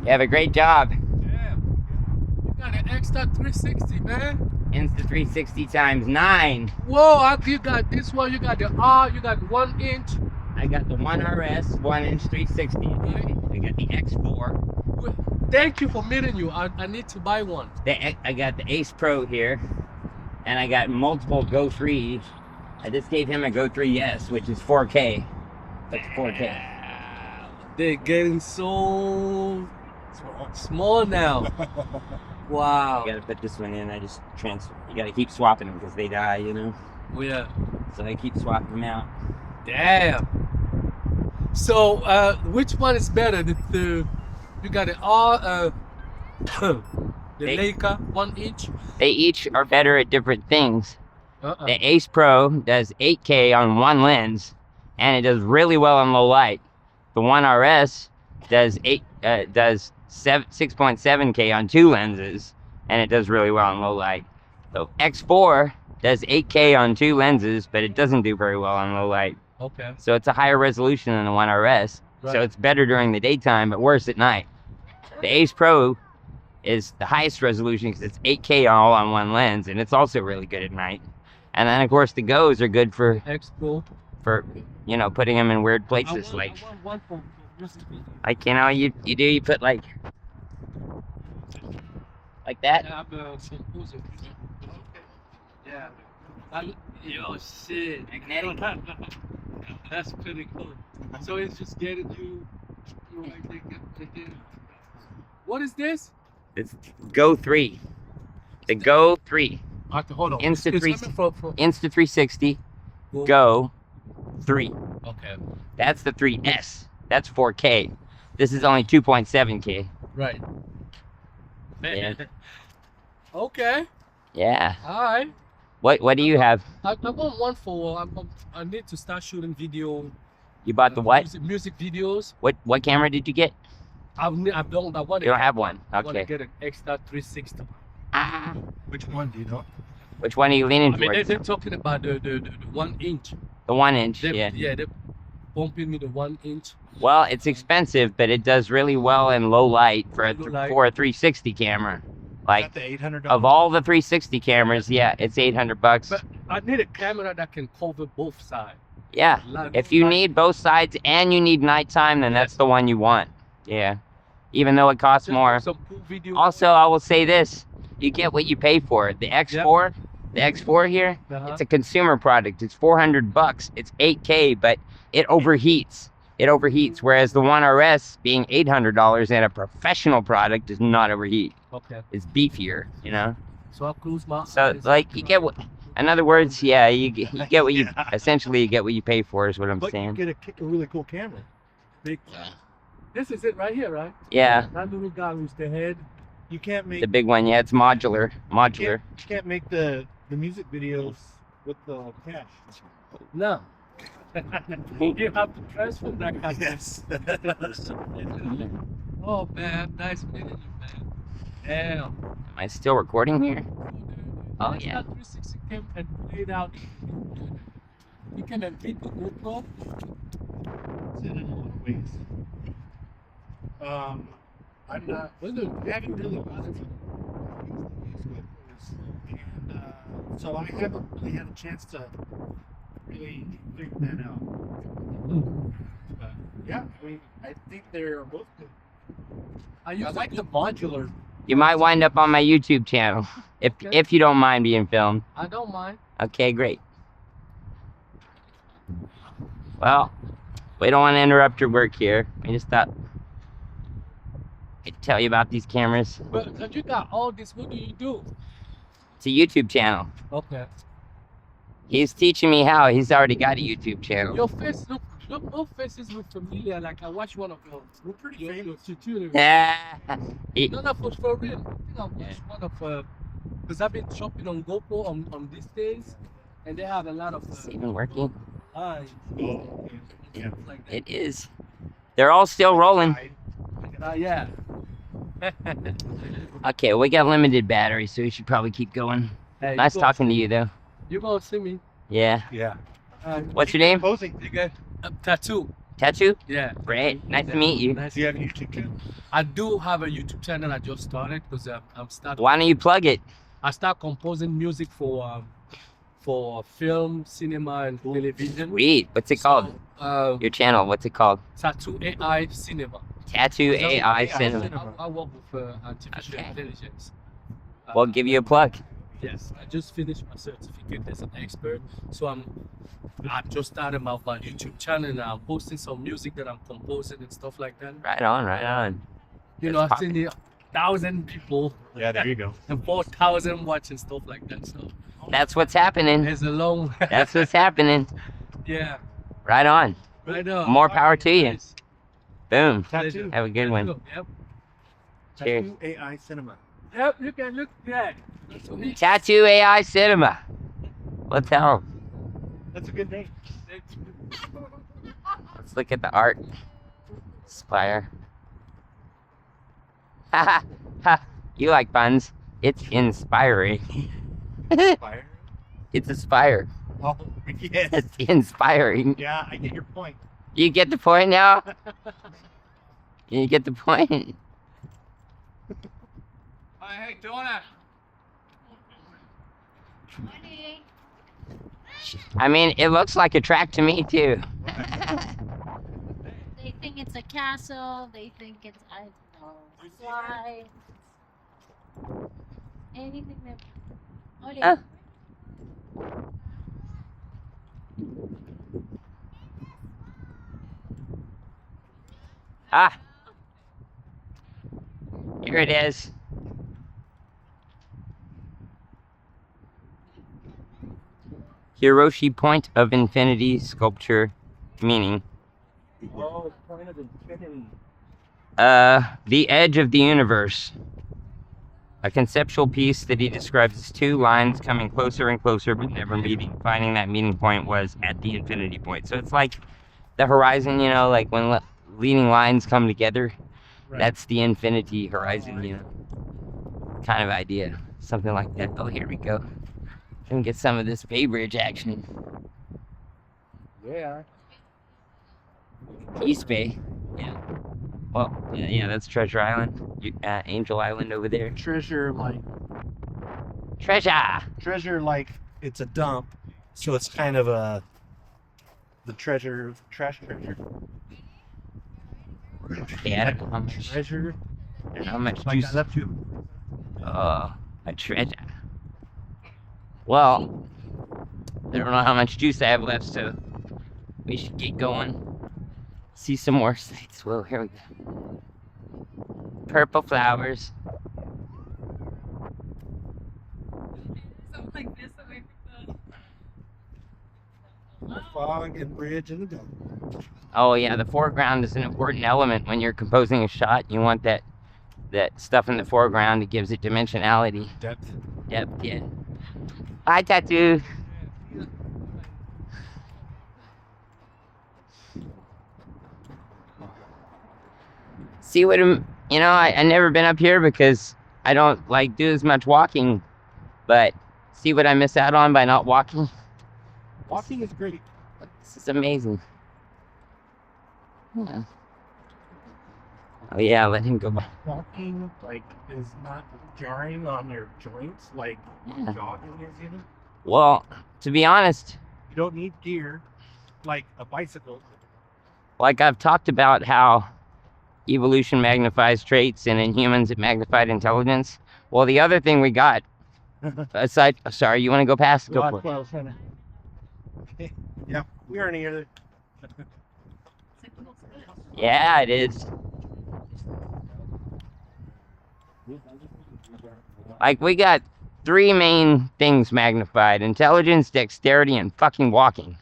You have a great job. Yeah. You got an extra 360, man. Insta 360 times 9. Whoa, you got this one, you got the R, you got 1 inch. I got the 1RS 1-inch 360. I got the X4. Thank you for meeting you. I need to buy one. I got the Ace Pro here, and I got multiple Go 3s. I just gave him a Go 3S, which is 4K. That's 4K. They're getting so small now. Wow. I gotta put this one in. I just you gotta keep swapping them because they die, you know. Yeah. So I keep swapping them out. Damn. So, which one is better? You got the R, the Leica 1 inch. They each are better at different things. The Ace Pro does 8K on one lens, and it does really well on low light. The 1RS does 6.7K on 2 lenses, and it does really well on low light. So X4 does 8K on 2 lenses, but it doesn't do very well on low light. Okay. So it's a higher resolution than the 1RS. Right. So it's better during the daytime, but worse at night. The Ace Pro is the highest resolution because it's 8K all on one lens, and it's also really good at night. And then of course the Go's are good for X Pro. Putting them in weird places, I want one for music video. like you put like that. Yeah, okay. Yeah. Yo, shit. Magnetic. That's pretty cool. So it's just getting you like what is this? It's Go 3. The Go 3. Hold on. Insta It's 3 coming from Insta 360 Go 3. Okay. That's the 3S. That's 4K. This is only 2.7K. Right. Yeah. Okay. Yeah. All right. What do you have? I want one for. I need to start shooting video. You bought the what? Music videos. What camera did you get? I want. You don't have one. I want to Okay. get an extra 360. Ah. Which one do you know? Which one are you leaning I mean, towards? they're talking about the 1 inch. The 1-inch. They, Yeah. they're bumping me the 1 inch. Well, it's expensive, but it does really well in low light for a Low light. 360 camera. Like the $800. of all the 360 cameras, yeah, it's $800. But I need a camera that can cover both sides. Yeah. If you need both sides and you need nighttime, then that's the one you want. Yeah. Even though it costs more. Some cool video. Also, I will say this: you get what you pay for. The X4, the X4 here, it's a consumer product. It's $400. It's 8K, but it overheats. It overheats. Whereas the 1RS, being $800 and a professional product, does not overheat. Okay. It's beefier, you know. So I'll close my So eyes. like you get what. In other words, yeah, you get what you essentially you get what you pay for is what I'm But you saying. get a really cool camera. Big. This is it right here, right? Yeah, That little guy who's the head. You can't make. the big one. Yeah, it's modular. Modular. You can't make the music videos with the cash. No. You have to transfer that kind Yes. Oh man, nice meeting you, man. Damn. Am I still recording here? Oh, That's yeah. not 360 cam and played out. You can beat the GoPro. In a lot of ways. I'm not. I haven't really gotten to and so I haven't really had a chance to really figure that out. But yeah, I mean, I think they're both good. I I like the modular. You might wind up on my YouTube channel if you don't mind being filmed. I don't mind. Okay, great. Well, we don't want to interrupt your work here. We just thought I'd tell you about these cameras. But you got all this. What do you do? It's a YouTube channel. Okay. He's teaching me how. He's already got a YouTube channel. Your face look Your faces look familiar. Like I watched one of your tutorials. Yeah. No, no, for real. I think I watched one of because I've been shopping on GoPro on these days, and they have a lot of It's even working. eyes. Yeah. Like that. It is. They're all still rolling. Yeah. Okay, we got limited battery, so we should probably keep going. Hey, Nice talking to you, though. You gonna see me? Yeah. Yeah. What's your name? Posing. You get a tattoo. Tattoo? Yeah. Great. Nice to meet you. Nice. Do you have a YouTube channel? I do have a YouTube channel I just started because I'm starting. Why don't you plug it? I start composing music for film, cinema, and television. Sweet. What's it called? So, Your channel, what's it called? Tattoo AI Cinema. Tattoo AI Cinema. I work with artificial Okay. intelligence. We'll give you a plug. Yes, I just finished my certificate as an expert, so I just started my YouTube channel and I'm posting some music that I'm composing and stuff like that. Right on, right on. You know, I've seen 1,000 people Yeah, there you go. and 4,000 watching stuff like that. So That's what's happening. it's a long. That's what's happening. Yeah. Right on. Right now. More power to you. Nice. Boom. Tattoo. Have a good one. Yep. Cheers. Tattoo AI Cinema. Yep. You can look at. Tattoo AI Cinema. We'll tell 'em. That's a good name. Let's look at the art. Spire. Ha ha. You like puns. It's inspiring. Fire. It's a spire. Oh, yes. It's inspiring. Yeah, I get your point. You get the point now? You get the point? Hey, Donna. Morning. I mean, it looks like a track to me, too. They think it's a castle. They think it's, I don't know, fly. Anything that. Oh, Huh? Ah. Here it is. Hiroshi Point of Infinity sculpture, meaning Oh, point of infinity. the edge of the universe. A conceptual piece that he describes as two lines coming closer and closer but never meeting. Finding that meeting point was at the infinity point. So it's like the horizon, you know, like when leading lines come together. Right. That's the infinity horizon, you know, kind of idea. Something like that. Oh, here we go. And get some of this Bay Bridge action. Yeah. East Bay. Yeah. Well, yeah, that's Treasure Island. Angel Island over there. Treasure like it's a dump, so it's kind of the trash treasure. Yeah, I don't know how much, Treasure. I don't know how much Like juice. that too. A treasure. Well, I don't know how much juice I have left, so we should get going. See some more sights. Whoa, here we go. Purple flowers. Something like this away from The fog and bridge and the dump. Oh yeah, the foreground is an important element when you're composing a shot. You want that stuff in the foreground. It gives it dimensionality, Depth. depth. Yeah. Hi, Tattoo. See what I'm. You know, I never been up here because I don't like do as much walking. But see what I miss out on by not walking. Walking is great. This is amazing. Yeah. Oh yeah, let him go by. Walking is not jarring on your joints like Yeah. jogging is, you know. Well, to be honest, You don't need gear like a bicycle. like I've talked about how evolution magnifies traits and in humans it magnified intelligence. Well, the other thing we got, aside, sorry, you want to go past? Go for it. Well, yeah, we aren't here. Yeah, it is. Like, we got 3 main things magnified: intelligence, dexterity, and fucking walking.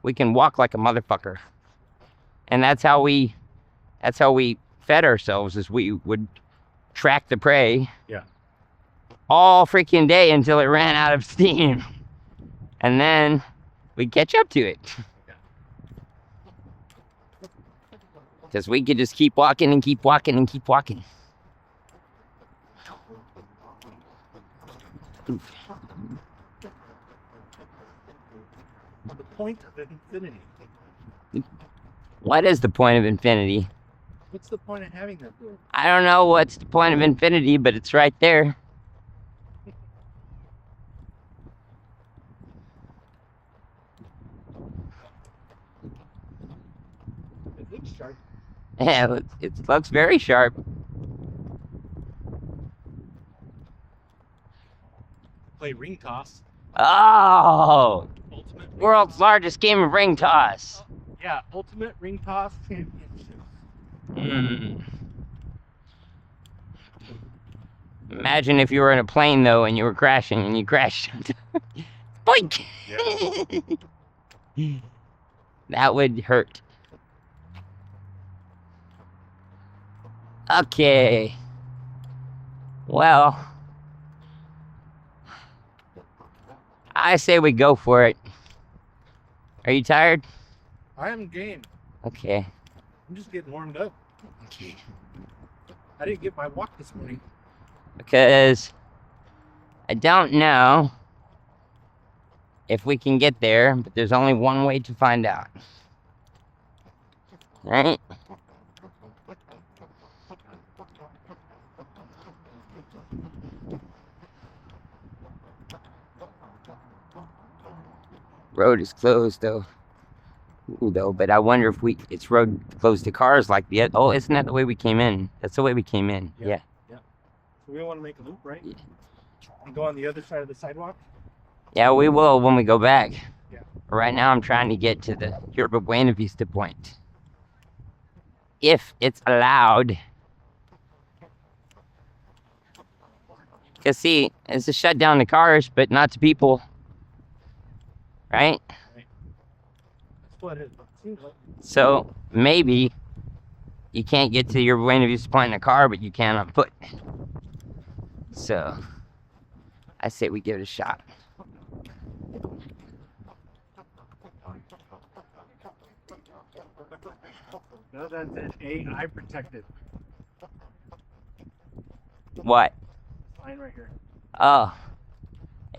We can walk like a motherfucker. And that's how we fed ourselves, is we would track the prey Yeah. all freaking day until it ran out of steam. And then we'd catch up to it. Because we could just keep walking and keep walking and keep walking. The point of infinity. What is the point of infinity? What's the point of having them? I don't know what's the point of infinity, but it's right there. It looks sharp. Yeah, it looks very sharp. Play ring toss. Oh! Ultimate ring World's toss. largest game of ring toss. Yeah, ultimate ring toss championship. Mm. Imagine if you were in a plane, though, and you were crashing, and you crashed. Boink! Yeah. That would hurt. Okay. Well, I say we go for it. Are you tired? I am game. Okay. I'm just getting warmed up. Okay. I didn't get my walk this morning. Because I don't know if we can get there, but there's only one way to find out. Right? Road is closed though. Ooh, though, but I wonder if it's road closed to cars like the other. Oh, isn't that the way we came in? That's the way we came in. Yeah. Yeah. So we want to make a loop, right? Yeah. And go on the other side of the sidewalk? Yeah, we will when we go back. Yeah. Right now I'm trying to get to the Yerba Buena Vista point. If it's allowed. Because see, it's to shut down the cars, but not to people. Right? That's what it seems like. So maybe you can't get to Yerba Buena Vista point in a car, but you can on foot. So I say we give it a shot. No, that's an AI protected What? sign right here. Oh,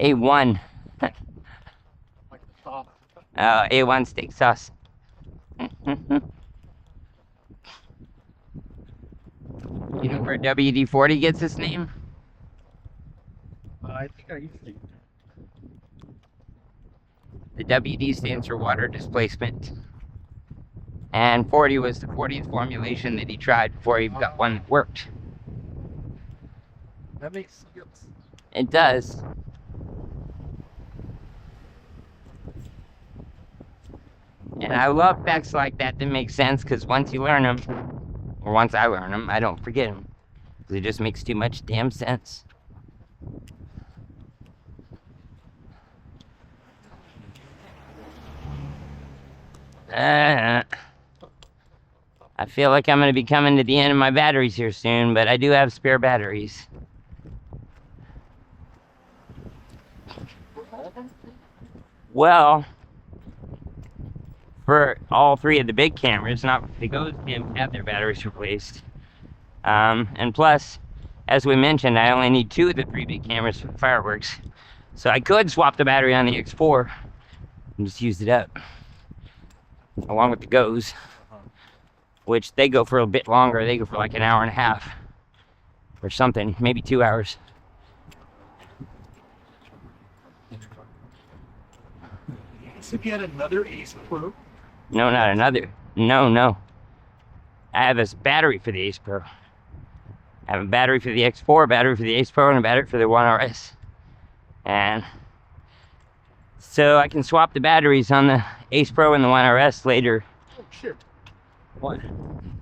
A1. Like the sauce. A1 steak sauce. You know where WD-40 gets its name? I think I used to. The WD stands for water displacement. And 40 was the 40th formulation that he tried before he got one that worked. That makes sense. It does. And I love facts like that make sense, because once you learn them, or once I learn them, I don't forget them. Because it just makes too much damn sense. I feel like I'm going to be coming to the end of my batteries here soon, but I do have spare batteries. Well, for all three of the big cameras, not the Ghost Cam, have their batteries replaced. And plus, as we mentioned, I only need 2 of the 3 big cameras for the fireworks. So I could swap the battery on the X4 and just use it up, along with the Goes, which they go for a bit longer. They go for like an hour and a half or something, maybe 2 hours. So you had another Ace Pro? No, not another. No. I have this battery for the Ace Pro. I have a battery for the X4, a battery for the Ace Pro, and a battery for the One RS. And so I can swap the batteries on the Ace Pro and the One RS later. Oh, shit. What?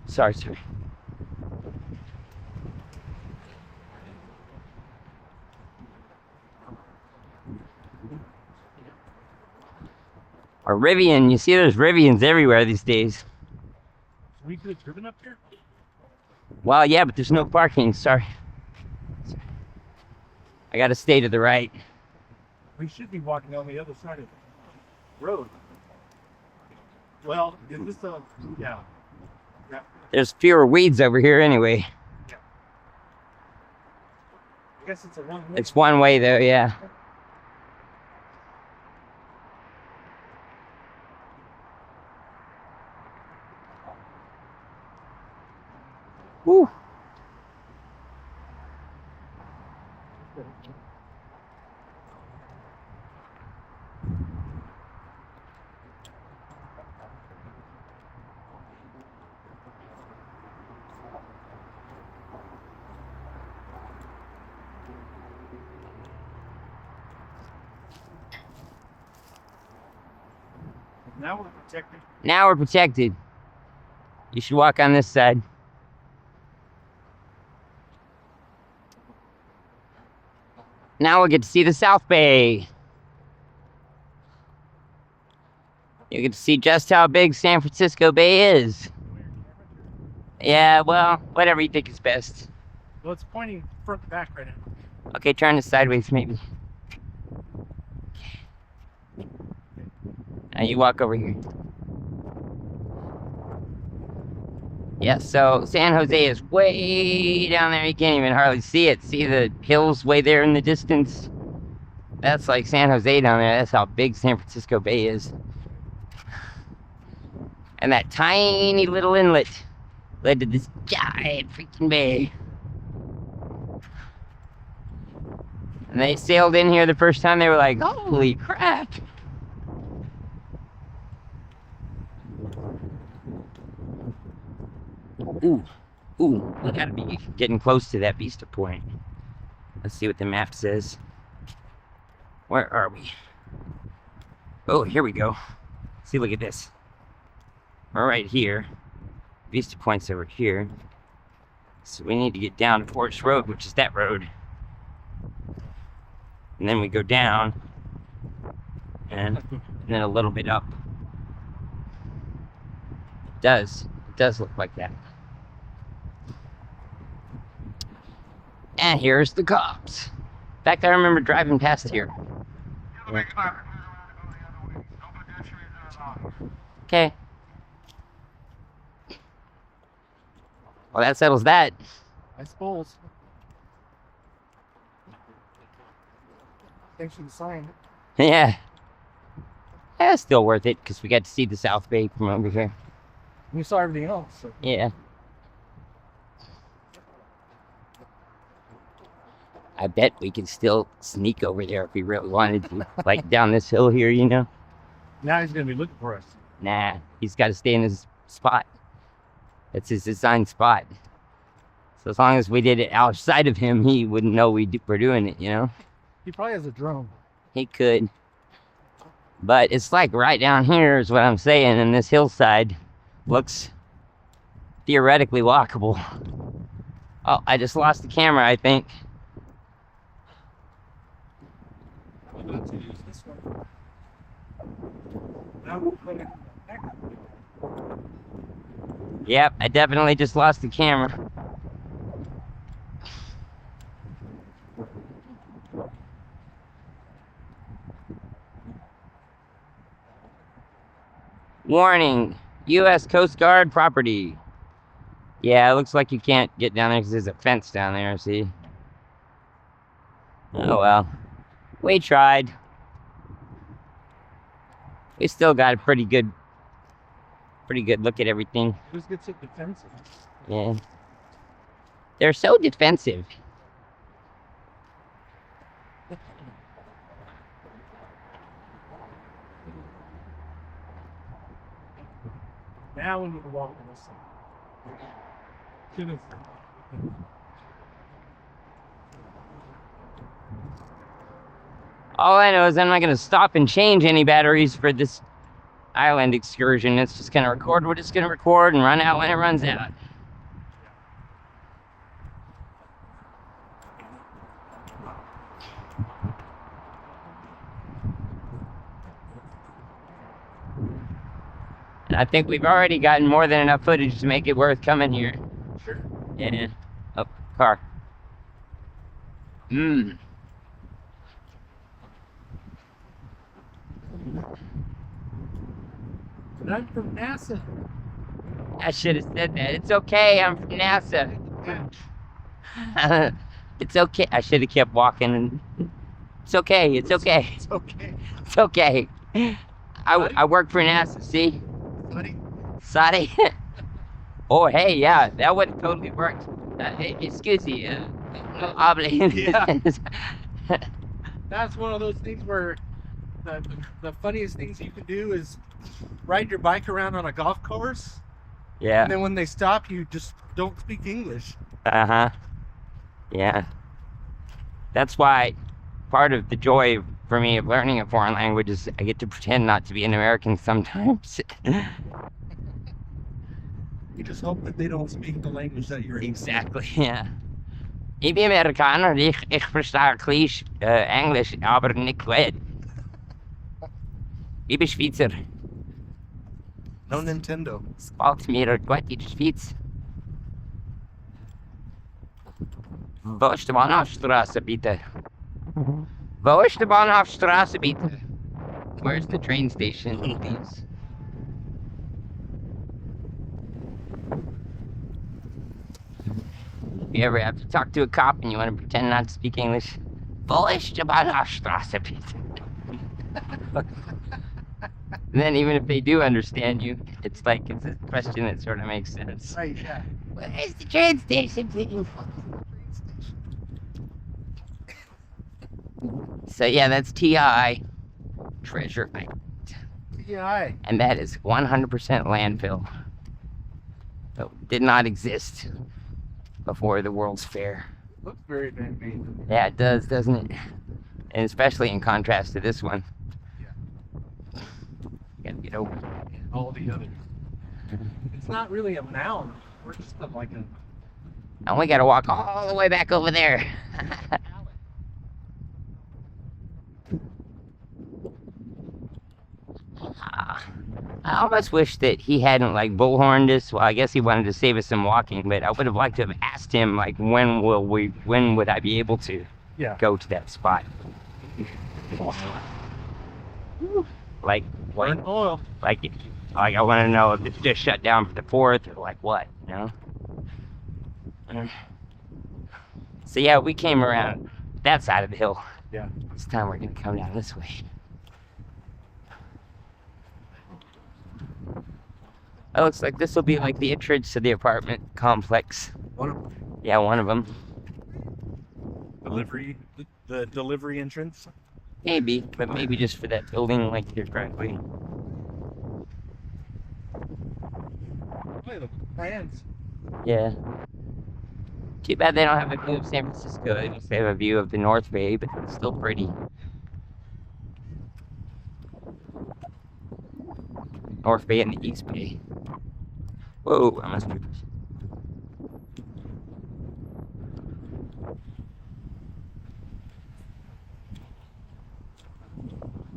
Sorry. Or Rivian. You see there's Rivians everywhere these days. We could have driven up here. Well, yeah, but there's no parking. Sorry. I gotta stay to the right. We should be walking on the other side of the road. Well, is this a... Yeah. Yeah. There's fewer weeds over here anyway. I guess it's a one-way. It's one way though, yeah. Woo. Now we're protected. Now we're protected. You should walk on this side. Now we'll get to see the South Bay. You get to see just how big San Francisco Bay is. Yeah, well, whatever you think is best. Well, it's pointing front to back right now. Okay, turn this sideways maybe. Now you walk over here. Yeah, so San Jose is way down there. You can't even hardly see it. See the hills way there in the distance? That's like San Jose down there. That's how big San Francisco Bay is. And that tiny little inlet led to this giant freaking bay. And they sailed in here the first time. They were like, holy crap. Ooh, we gotta be getting close to that Vista Point. Let's see what the map says. Where are we? Oh, here we go. See, look at this. We're right here. Vista Point's over here. So we need to get down to Forest Road, which is that road. And then we go down. And then a little bit up. It does look like that. And here's the cops. In fact, I remember driving past here. Okay. Well, that settles that. I suppose. Thanks for the sign. Yeah. Yeah, it's still worth it because we got to see the South Bay from over here. We saw everything else. So. Yeah. I bet we could still sneak over there if we really wanted to. Like down this hill here, you know? Now he's going to be looking for us. Nah, he's got to stay in his spot. That's his assigned spot. So as long as we did it outside of him, he wouldn't know we're doing it, you know? He probably has a drone. He could. But it's like right down here is what I'm saying, and this hillside looks theoretically walkable. Oh, I just lost the camera, I think. I'm going to use this one. Now we'll put it back. Yep, I definitely just lost the camera. Warning, U.S. Coast Guard property. Yeah, it looks like you can't get down there because there's a fence down there, see? Oh well. We tried. We still got a pretty good look at everything. Who's gets it defensive? Yeah. They're so defensive. Now we need to walk on this side. To this side. All I know is I'm not going to stop and change any batteries for this island excursion. It's just going to record what it's going to record and run out when it runs out. And I think we've already gotten more than enough footage to make it worth coming here. Sure. Yeah. Oh, car. Mmm. But I'm from NASA. I should have said that. It's okay, I'm from NASA. It's okay. I should have kept walking. It's okay, it's okay. It's okay. It's okay. I work for NASA, see? Buddy. Sorry. Oh, hey, yeah, that would have totally worked. Excuse me. No hable. Yeah. That's one of those things where the funniest things you can do is ride your bike around on a golf course, Yeah. and then when they stop, you just don't speak English. Uh-huh. Yeah. That's why part of the joy for me of learning a foreign language is I get to pretend not to be an American sometimes. You just hope that they don't speak the language that you're in. Exactly, yeah. Ich bin Amerikaner, ich verstehe klein Englisch, aber nicht gut. Ich bin Schweizer. No Nintendo. Es gefällt mir gut in der Schweiz. Wo ist die Bahnhofstraße, bitte? Wo ist die Bahnhofstraße, bitte? Where's the train station, please? If you ever have to talk to a cop and you want to pretend not to speak English, wo ist die Bahnhofstraße, bitte? And then even if they do understand you, it's like it's a question that sort of makes sense. Right, yeah. Where's the train station, please? So yeah, that's TI, Treasure Island. Yeah. And that is 100% landfill. So did not exist before the World's Fair. Looks very man-made. Yeah, it does, doesn't it? And especially in contrast to this one. Yeah. Gotta get over. And all the others. It's not really a mound. We're just like a And we gotta walk all the way back over there. I almost wish that he hadn't like bullhorned us. Well, I guess he wanted to save us some walking, but I would have liked to have asked him like when would I be able to go to that spot? Like burnt oil. like I want to know if it's just shut down for the 4th or like what, you know? So yeah, we came around that side of the hill. Yeah. This time we're gonna come down this way. It looks like this will be like the entrance to the apartment complex. One of Yeah, one of them. the delivery entrance. Maybe, but maybe just for that building like you're correctly. Look at the plans. Yeah. Too bad they don't have a view of San Francisco. At least they have a view of the North Bay, but it's still pretty. North Bay and the East Bay. Whoa, I must be.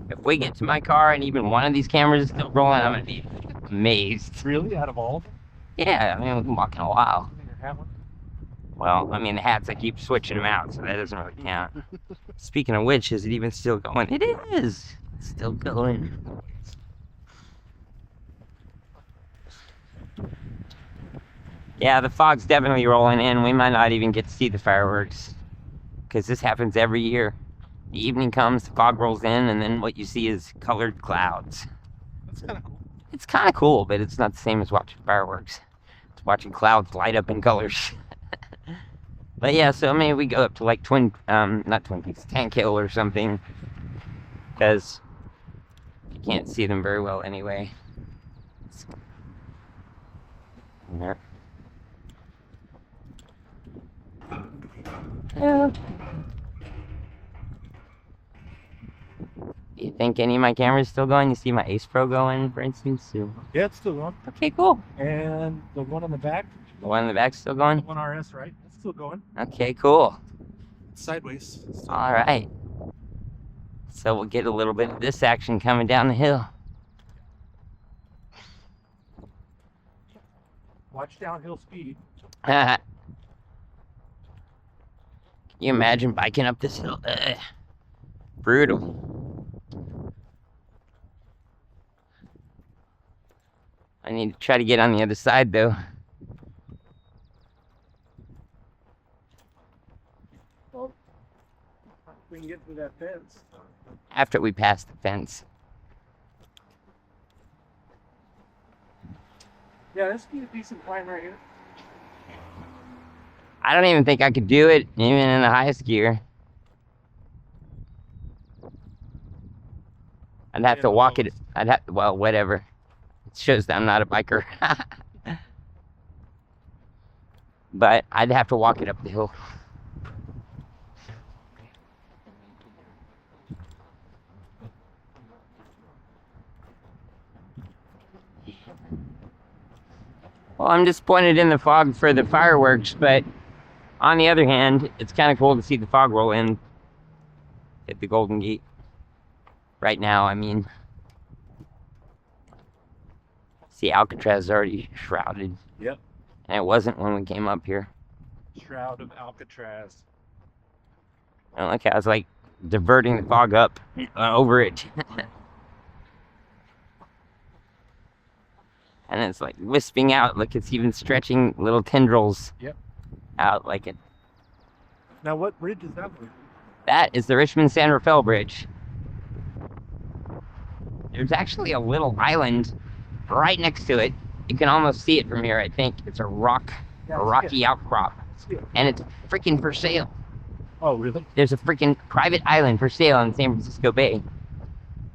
If we get to my car and even one of these cameras is still rolling, I'm gonna be amazed. Really? Out of all of them? Yeah, I mean, we've been walking a while. I think I have one. Well, I mean, the hats, I keep switching them out, so that doesn't really count. Speaking of which, is it even still going? It is! It's still going. Yeah, the fog's definitely rolling in. We might not even get to see the fireworks. Because this happens every year. The evening comes, the fog rolls in, and then what you see is colored clouds. That's kind of cool. It's kind of cool, but it's not the same as watching fireworks. It's watching clouds light up in colors. But yeah, so maybe we go up to like not Twin Peaks, Tank Hill or something. Because you can't see them very well anyway. Yeah. Yeah. Do you think any of my cameras still going? You see my Ace Pro going, for instance? Yeah, it's still going. Okay, cool. And the one on the back, The one in the back's still the going? one RS, right? It's still going. Okay, cool. It's sideways. It's still- All right. So we'll get a little bit of this action coming down the hill. Watch downhill speed. Can you imagine biking up this hill? Brutal. I need to try to get on the other side, though. Well, we can get through that fence. After we pass the fence. Yeah, this would be a decent climb right here. I don't even think I could do it, even in the highest gear. I'd have to walk it. Well, whatever. It shows that I'm not a biker. But I'd have to walk it up the hill. Well, I'm disappointed in the fog for the fireworks, but on the other hand, it's kind of cool to see the fog roll in at the Golden Gate. Right now, I mean. See, Alcatraz is already shrouded. Yep. And it wasn't when we came up here. Shroud of Alcatraz. And like I was like diverting the fog up over it. And it's like wisping out, like it's even stretching little tendrils out like it. Now, what bridge is that one? That is the Richmond San Rafael Bridge. There's actually a little island right next to it. You can almost see it from here, I think. It's a rocky outcrop. And it's freaking for sale. Oh, really? There's a freaking private island for sale in San Francisco Bay.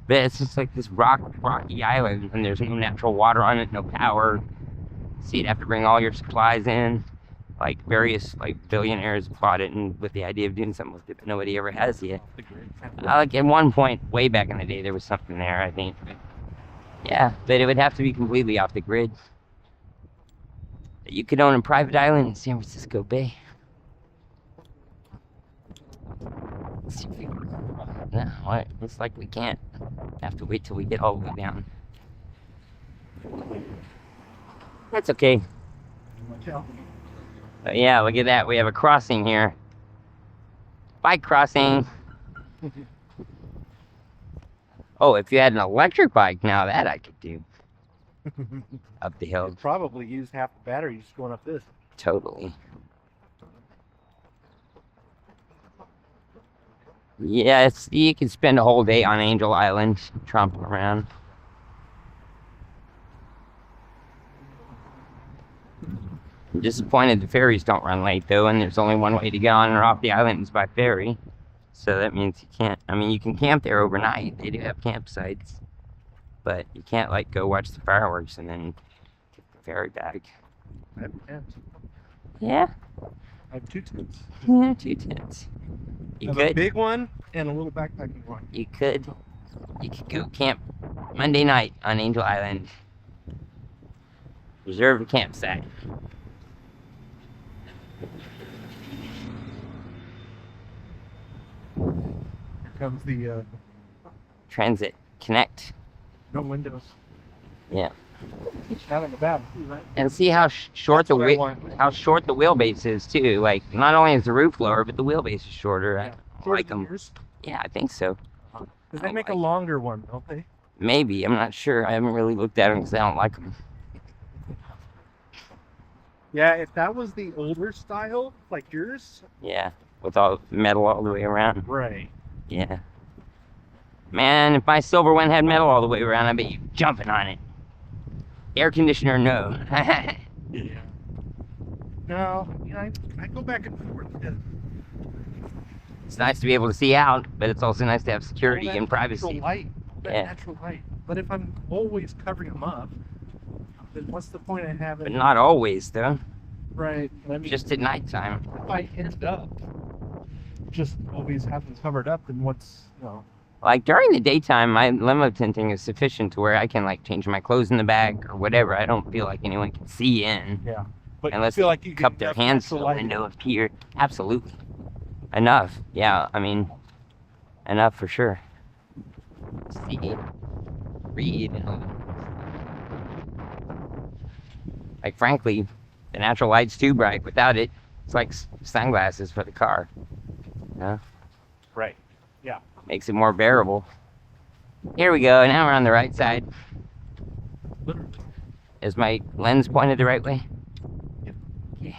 But it's just like this rocky island, and there's no natural water on it, no power. So you'd have to bring all your supplies in. Like various billionaires bought it and with the idea of doing something with it, but nobody ever has yet. Like at one point, way back in the day, there was something there, I think. But yeah, but it would have to be completely off the grid. You could own a private island in San Francisco Bay. No, what? Looks like we can't. Have to wait till we get all the way down. That's okay. Yeah, look at that. We have a crossing here. Bike crossing. Oh, if you had an electric bike, now that I could do. Up the hill. You'd probably use half the battery just going up this. Totally. Yeah, you can spend a whole day on Angel Island, tromping around. I'm disappointed the ferries don't run late, though, and there's only one way to get on or off the island is by ferry. So that means you can't, you can camp there overnight. They do have campsites. But you can't, go watch the fireworks and then take the ferry back. I have tents. Yeah? I have 2 tents. Yeah, 2 tents. You I have could. a big one and a little backpacking one. You could go camp Monday night on Angel Island. Reserve a campsite. Here comes the Transit Connect. no windows. Yeah. Not in the back, right? And see how short That's what I the want. how short the wheelbase is too. Like not only is the roof lower, but the wheelbase is shorter. Yeah. I like them. Yeah, I think so. Because they make a longer one, don't they? Maybe, I'm not sure. I haven't really looked at them because I don't like them. Yeah, if that was the older style, like yours. Yeah, with all metal all the way around. Right. Yeah. Man, if my silver one had metal all the way around, I bet you'd be jumping on it. Air conditioner, no. Yeah. No, I go back and forth. It's nice to be able to see out, but it's also nice to have security All that and privacy. Natural light. That Yeah. natural light. But if I'm always covering them up, then what's the point of having? But not always, though. Right. I mean, Just at nighttime. if I end up just always have them covered up, then what's Like during the daytime, my limo tinting is sufficient to where I can change my clothes in the back or whatever. I don't feel like anyone can see in Yeah. But unless you feel they like you cup get their enough hands to natural the light. window up here. Absolutely. Enough. Yeah, enough for sure. See, read. Like, frankly, the natural light's too bright. Without it, it's like sunglasses for the car. You know? Right. Yeah. Makes it more bearable. Here we go. Now we're on the right side. Literally. Is my lens pointed the right way? Yep. Okay.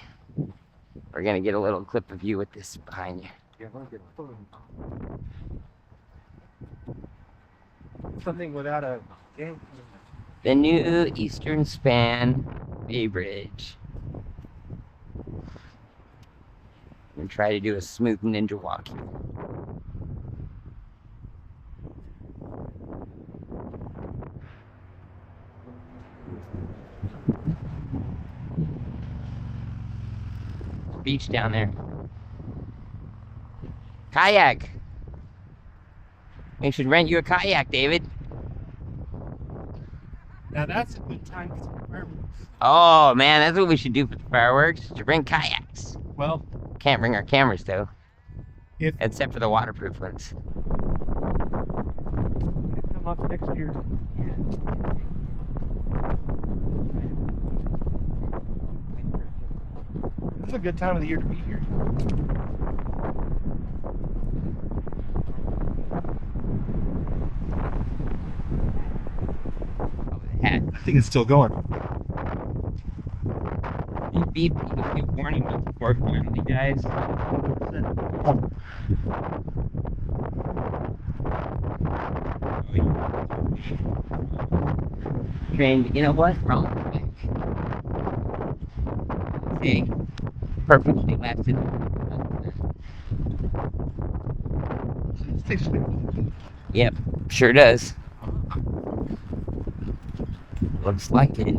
We're gonna get a little clip of you with this behind you. Yeah, I'm gonna get a photo. Something without a game. The new Eastern Span Bay Bridge. I'm gonna try to do a smooth ninja walk here. Beach down there. Kayak. We should rent you a kayak, David. Now that's a good time for some fireworks. Oh man, that's what we should do for the fireworks. To bring kayaks. Well, Can't bring our cameras though. If- Except for the waterproof ones. Come up next year. This is a good time of the year to be here. Oh, the hat. I think it's still going. Beep, beep warning before finally, guys. Trained, you know what? Wrong. See, perfectly lasted. Yep, sure does. Looks like it.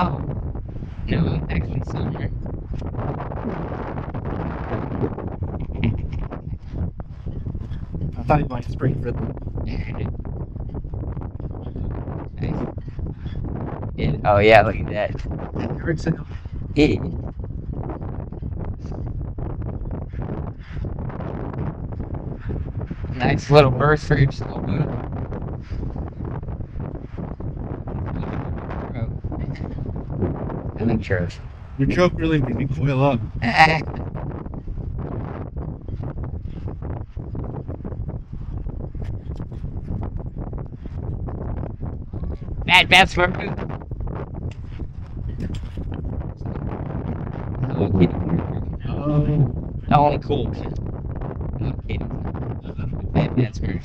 Oh, no, it's actually summer. I thought you might spring for them. Oh yeah, look at that. Eric said, Hey. Nice little burst for your slow boat. I think church. your joke really made me coil up. Bad smart move. Oh, kidding. Only cool. I'm kidding. Bad smart.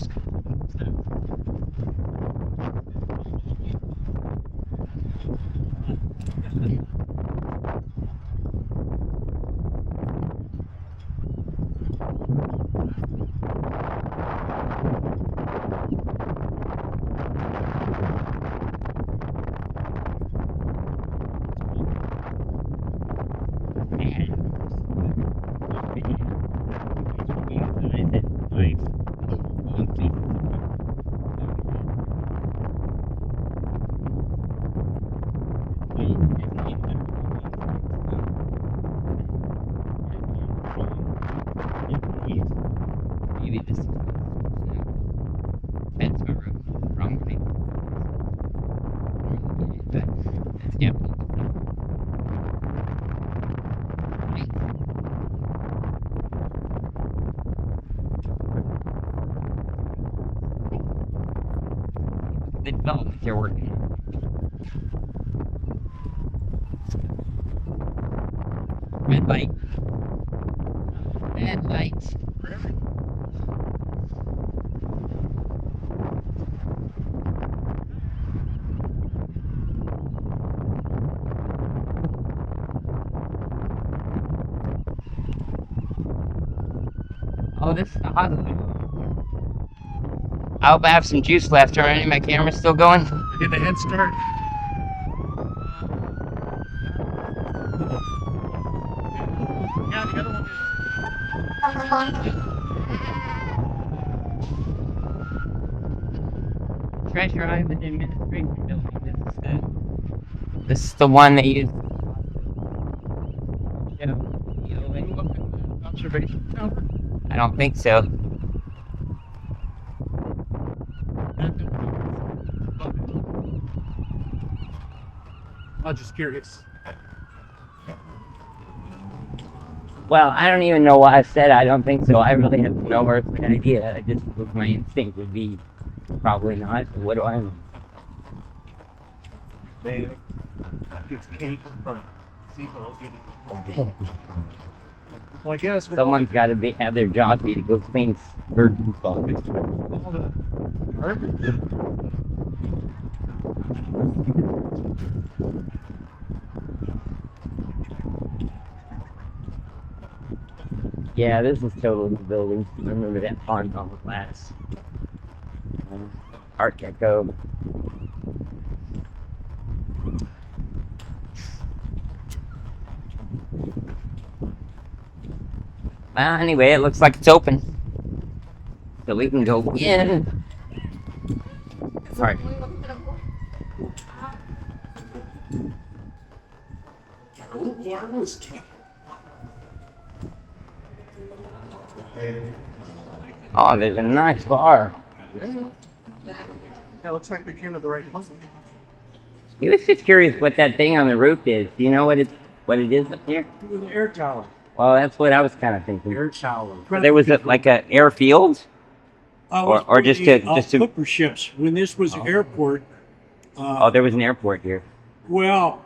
Maybe this is that's my wrong thing. But that's definitely the development they're working on. Red light. Red lights. Oh, this is the hospital. I hope I have some juice left. Are any of my cameras still going? Get a head start. Yeah, the other one Treasure Island Administration Building. This is This is the one that you. Observation tower. I don't think so. I'm just curious. Well, I don't even know why I said I don't think so. I really have no earthly idea. I just my instinct would be probably not. But what do I know? It's cake from Seagull. Well, I guess Someone's got to have their job be to go clean bird poop. Yeah, this is totally the building. I remember that pond on the glass. Art Deco. Well, anyway, it looks like it's open. So we can go in. Sorry. Oh, there's a nice bar. Yeah, looks like we came to the right place. He was just curious what that thing on the roof is. Do you know what it is up there? It was an air tower. Well, that's what I was kind of thinking. Air tower. There was like an airfield, or just to. Clipper ships. When this was an airport. Oh, there was an airport here. Well,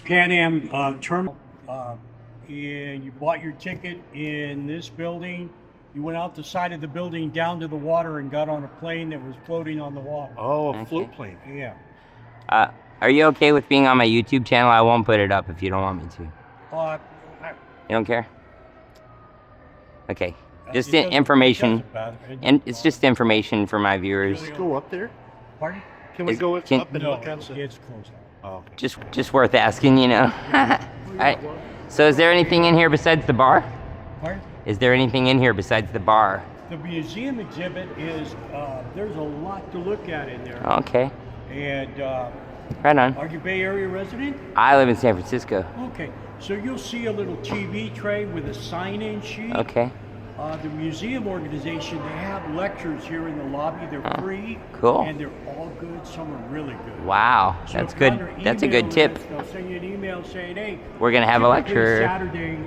Pan Am terminal, and you bought your ticket in this building. You went out the side of the building down to the water and got on a plane that was floating on the water. Oh, a Okay. float plane. Yeah. Are you okay with being on my YouTube channel? I won't put it up if you don't want me to. Uh, You don't care? Okay. Just it doesn't- information, it doesn't matter. It and doesn't it's just information for my viewers. Can we go up there? Pardon? Can we Is- go can- up and No, look at it? it's closed. Oh, okay. Just worth asking, you know. All right. So, is there anything in here besides the bar? Pardon? Is there anything in here besides the bar? The museum exhibit is, there's a lot to look at in there. Okay. And Right on. are you Bay Area resident? I live in San Francisco. Okay, so you'll see a little TV tray with a sign-in sheet. Okay. The museum organization, they have lectures here in the lobby. They're free. Cool. And they're all good. Some are really good. Wow, So that's if you're good. on their That's a good email tip. list, they'll send you an email saying, hey, We're gonna have a typically lecture. Saturday,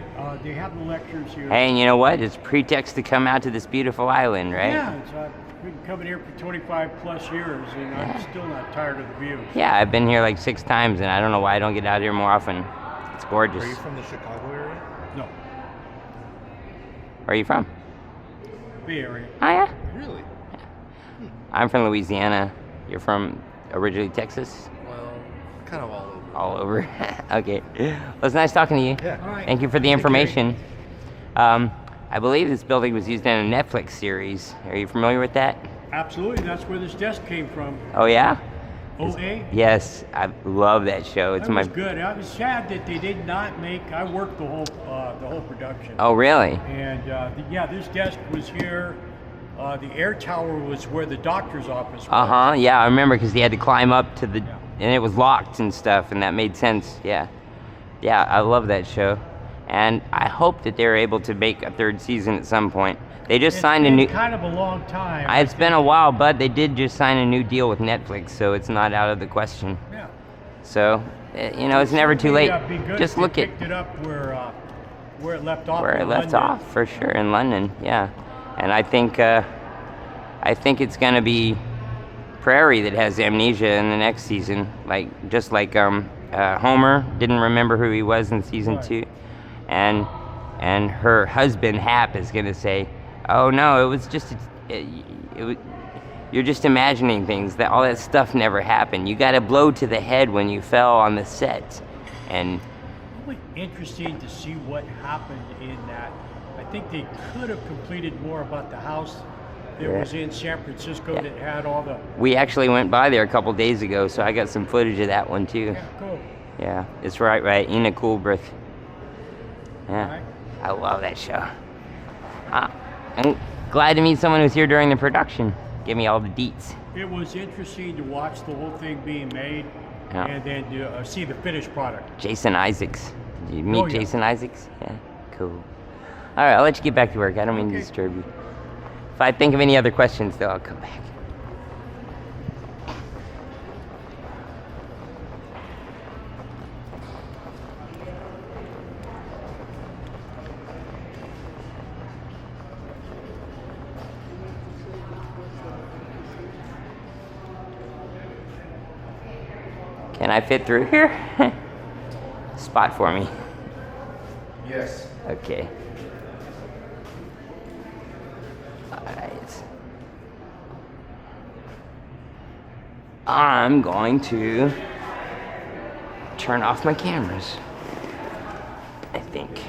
they have the lectures here. Hey, and you know what? It's pretext to come out to this beautiful island, right? Yeah, I've been coming here for 25 plus years, and I'm still not tired of the view. Yeah, I've been here like 6 times, and I don't know why I don't get out here more often. It's gorgeous. Are you from the Chicago area? No, Where are you from? Bay Area. Oh, yeah? Really? I'm from Louisiana. You're from originally Texas? Well, kind of all over. All over. Okay. Well, it's nice talking to you. Yeah. All right. Thank you for the information. I believe this building was used in a Netflix series. Are you familiar with that? Absolutely, that's where this desk came from. Oh, yeah? OA. Yes, I love that show. It's That my. was good. I was sad that they did not make. I worked the whole production. Oh, really? And yeah, this desk was here. The air tower was where the doctor's office was. Uh huh. Yeah, I remember because he had to climb up to the, Yeah. and it was locked and stuff, and that made sense. Yeah, yeah, I love that show, and I hope that they're able to make a 3rd season at some point. They just It's signed a been new. kind of a long time. It's been a while, but they did just sign a new deal with Netflix, so it's not out of the question. Yeah. So, you know, it's never too late. Be good Just if they look at picked it up where it left off. where it in left London. off, for sure, in London. Yeah, and I think it's gonna be Prairie that has amnesia in the next season, just like Homer didn't remember who he was in season Right. 2, and her husband Hap is gonna say, "Oh no, it was just you're just imagining things. That all that stuff never happened. You got a blow to the head when you fell on the set," and Really interesting to see what happened in that. I think they could have completed more about the house that Yeah. was in San Francisco Yeah. that had all the. we actually went by there a couple days ago, so I got some footage of that one too. Yeah, cool. Yeah, it's right. Ina Coolbrith. Yeah, Right. I love that show. I'm glad to meet someone who's here during the production. Give me all the deets. It was interesting to watch the whole thing being made. Yeah. and then see the finished product. Jason Isaacs. Did you meet Oh, yeah. Jason Isaacs? Yeah, cool. All right, I'll let you get back to work. I don't mean to Okay. disturb you. If I think of any other questions, though, I'll come back. Can I fit through here? Spot for me. Yes. Okay. Alright. I'm going to turn off my cameras. I think.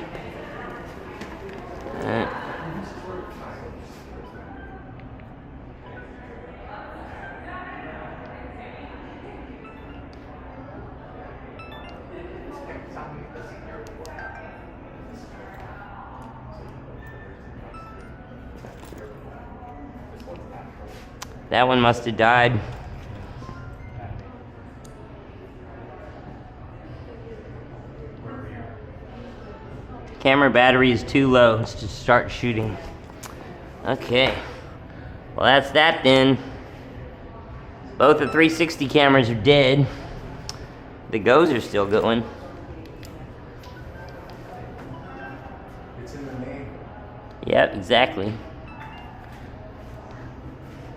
That one must have died. Camera battery is too low to start shooting. Okay. Well, that's that then. Both the 360 cameras are dead. The Go's are still going. It's in the name. Yep, exactly.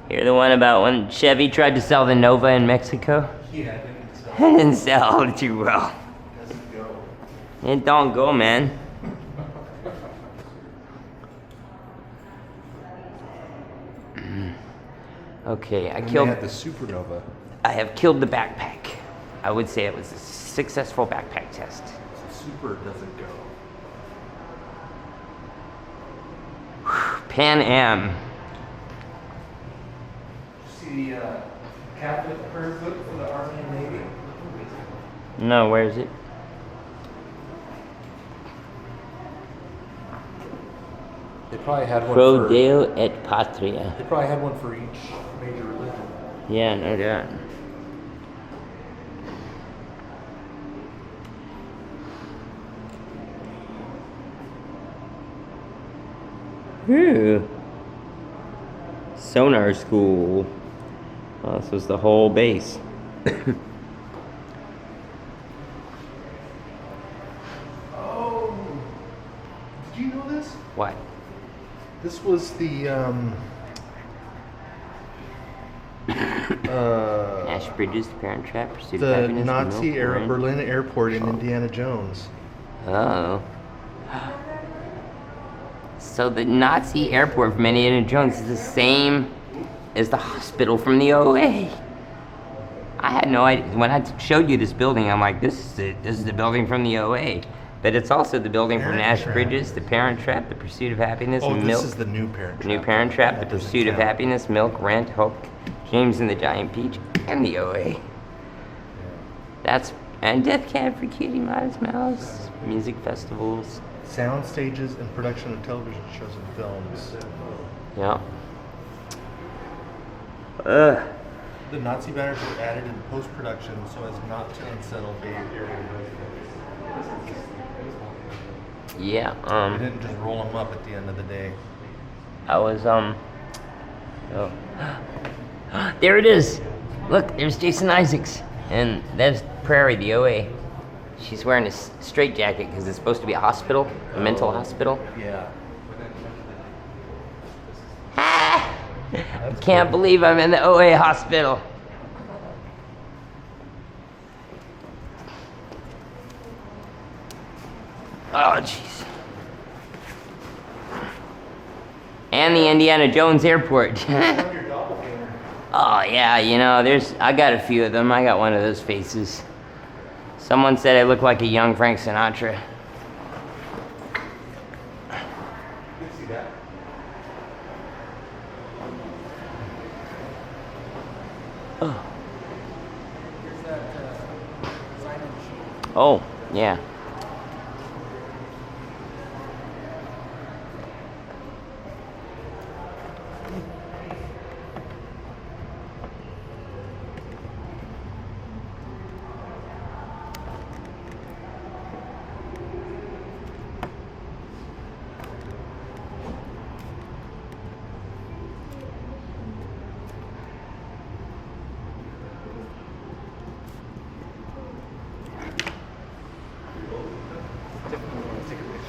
Hear the one about when Chevy tried to sell the Nova in Mexico? Yeah, I didn't sell. It didn't sell too well. It doesn't go. It don't go, man. Okay, I And killed. they had the Supernova. I have killed the backpack. I would say it was a successful backpack test. Super doesn't go. Pan Am. See the cabinet curve book for the Army and Navy? No, where is it? They probably had one Pro for. Deo et Patria. They probably had one for each major religion. Yeah, no doubt. Ooh. Sonar school. Oh, this was the whole base. Oh, did you know this? What? This was the Ash Bridges, the Parent Trap, Pursuit of the Happiness. Nazi Milk, era Orange. Berlin airport in Indiana Jones. Oh. So the Nazi airport from Indiana Jones is the same as the hospital from the OA. I had no idea. When I showed you this building, I'm like, this is the building from the OA. But it's also the building from Parent Nash Trap. Bridges, the Parent Trap, the Pursuit of Happiness, Oh, Milk. this is the new Parent The Trap. New Parent Trap, That the doesn't Pursuit of count. Happiness, Milk, Rent, Hulk, James and the Giant Peach, and the OA. And Death Cab for Cutie Modest Mouse, music festivals. Sound stages and production of television shows and films. Yeah. The Nazi banners were added in post-production so as not to unsettle Bay Area residents. Yeah, They didn't just roll them up at the end of the day. I was, oh. There it is! Look, there's Jason Isaacs. And that's Prairie, the OA. She's wearing a straitjacket because it's supposed to be a hospital, a mental hospital. Yeah. Can't believe I'm in the OA hospital. Oh, jeez. And the Indiana Jones airport. Oh, yeah, you know, I got a few of them. I got one of those faces. Someone said I look like a young Frank Sinatra. See that? Oh. Here's that sign-in sheet. Oh, yeah.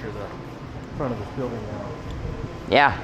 picture the front of this building now. Yeah.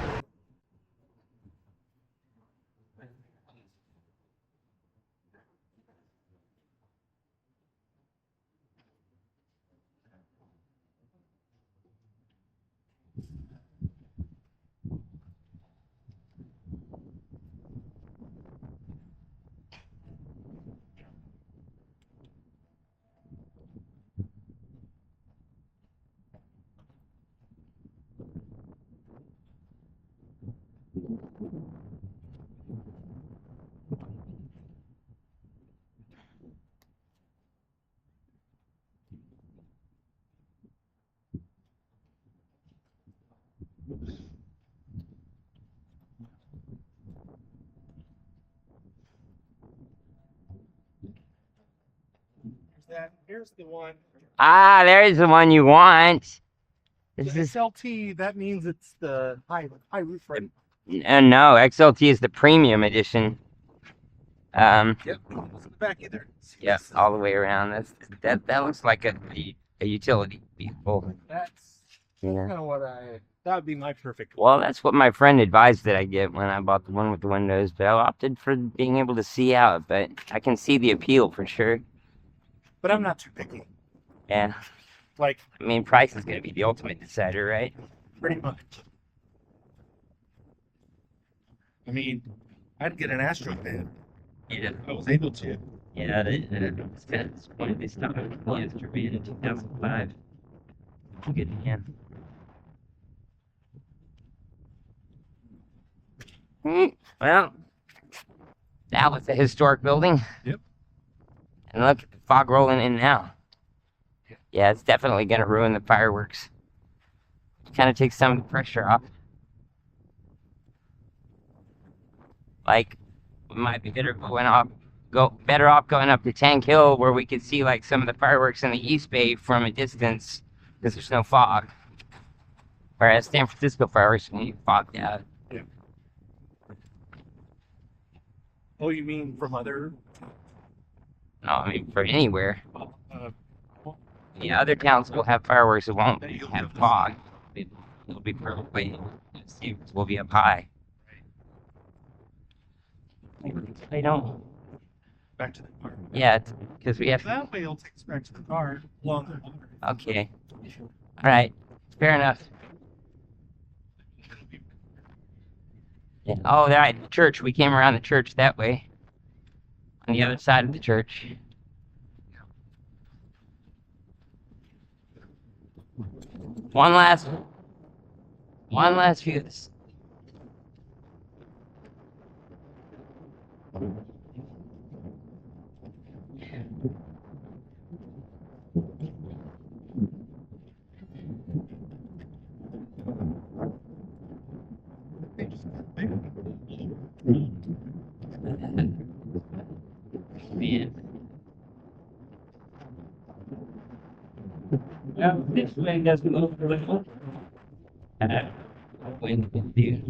Here's the one. Ah, there's the one you want. This The is SLT, that means it's the high roof rate. no, XLT is the premium edition. Yep, it's in the back either. Yeah, all the way around. That looks like a utility vehicle. That's Yeah. kind of what that would be my perfect one. Well, that's what my friend advised that I get when I bought the one with the windows, but I opted for being able to see out. But I can see the appeal for sure. But I'm not too picky. Yeah, Like, I mean, price is gonna be the ultimate decider, right? pretty much. I mean, I'd get an Astro van. Yeah. I was able to. Yeah, it's kind of disappointed they stopped with the yesterday in 2005. Good again. Well, that was a historic building. Yep. And look at the fog rolling in now. Yeah, it's definitely going to ruin the fireworks. Kind of takes some of the pressure off. Like, we might be better off going up to Tank Hill where we could see like some of the fireworks in the East Bay from a distance because there's no fog. Whereas San Francisco fireworks can be fogged out. Yeah. Oh, you mean from other? No, I mean for anywhere. Uh, Yeah, other towns will have fireworks that won't have fog. It'll be perfectly safe. We'll be up high. They don't. back to the car. Yeah, because we have. That way it'll take us back to the car along the water. Okay. All right. Fair enough. Yeah. Oh, right. The church. We came around the church that way. On the other side of the church. One last view of this. Man. Well, this way doesn't move a little. When confused.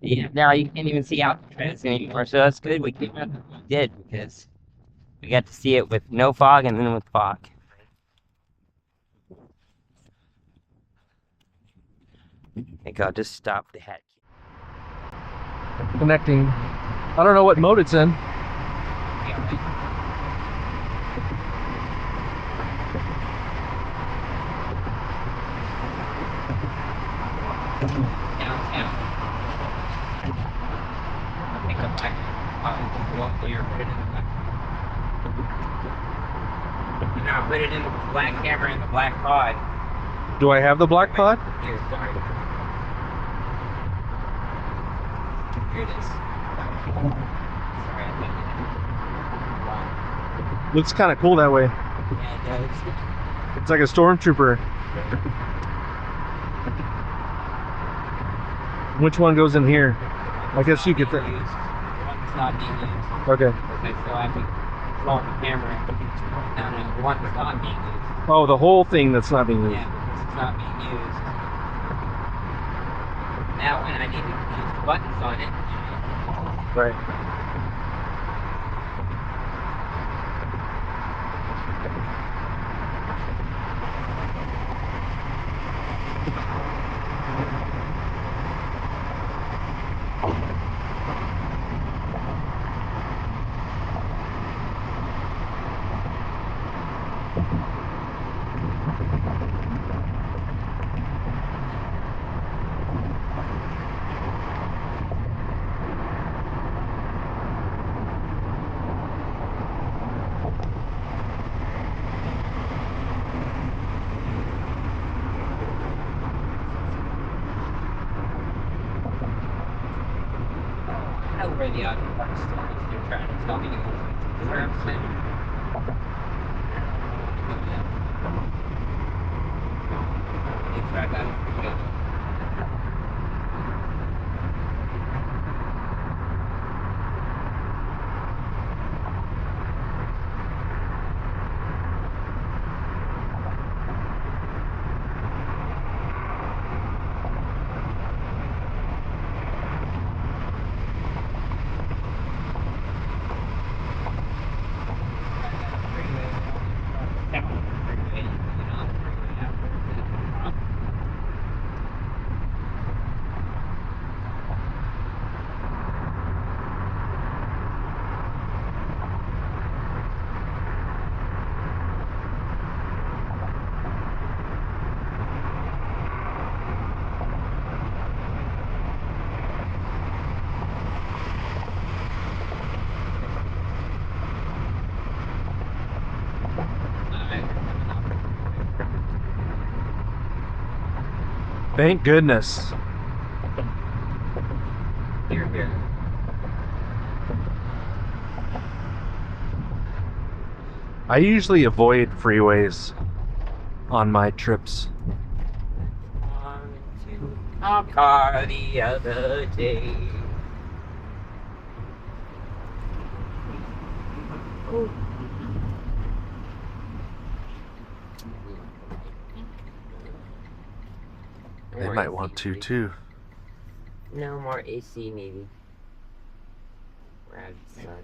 Yeah, now you can't even see out the treads anymore, so that's good. We came out we did because we got to see it with no fog and then with fog. I think I'll just stop the head. Connecting. I don't know what mode it's in. Downtown. I think I'm back. Put it in the black camera and the black pod. Do I have the black pod? Here, sorry. Here it is. Sorry, I Looks kind of cool that way. yeah, it does. It's like a stormtrooper. Which one goes in here? I guess you get that. One's not being used. Okay. Okay, so I think it's on the camera. No, one's not being used. Oh, the whole thing that's not being used. Yeah, because it's not being used. Now, when I need to use the buttons on it, Right. I know where the audio park store is. They're trying to tell me where I'm sitting. It's right back. Thank goodness. Here. I usually avoid freeways on my trips. Our car the other day. They might want to too. No more AC, maybe. We're out of the sun.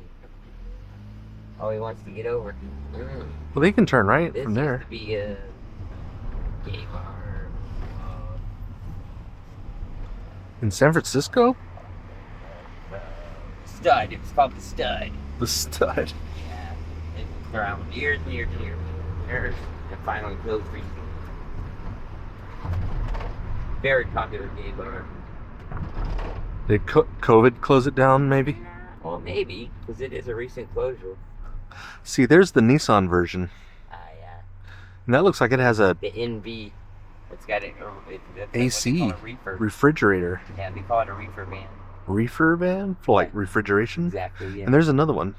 Oh, he wants to get over. Well, they can turn right This from used there. to be a gay bar. In San Francisco? Stud. It was called the Stud. The Stud. Yeah. It was around years and years and years. Years. And finally closed recently. Very popular gay bar. Did COVID close it down, maybe? Well, maybe, because it is a recent closure. See, there's the Nissan version. Yeah. And that looks like it has a The NV. It's got that's what they AC call a reefer. refrigerator. Yeah, they call it a reefer van. Reefer van? For like refrigeration? Exactly, yeah. And there's another one.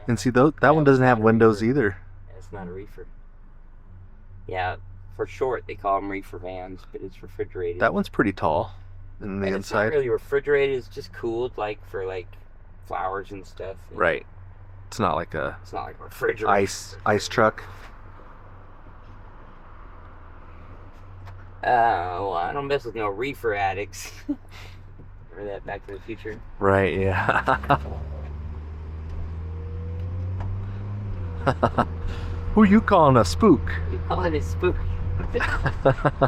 And see, that one doesn't have windows either. It's not a reefer. Yeah, for short, they call them reefer vans, but it's refrigerated. That one's pretty tall in the And inside. It's not really refrigerated. It's just cooled, like for like flowers and stuff. you know. Right. It's not like a It's not like a refrigerator. ice truck. Well, I don't mess with no reefer addicts. Remember that Back to the Future? Right, yeah. Who you calling a spook? You call it a spook.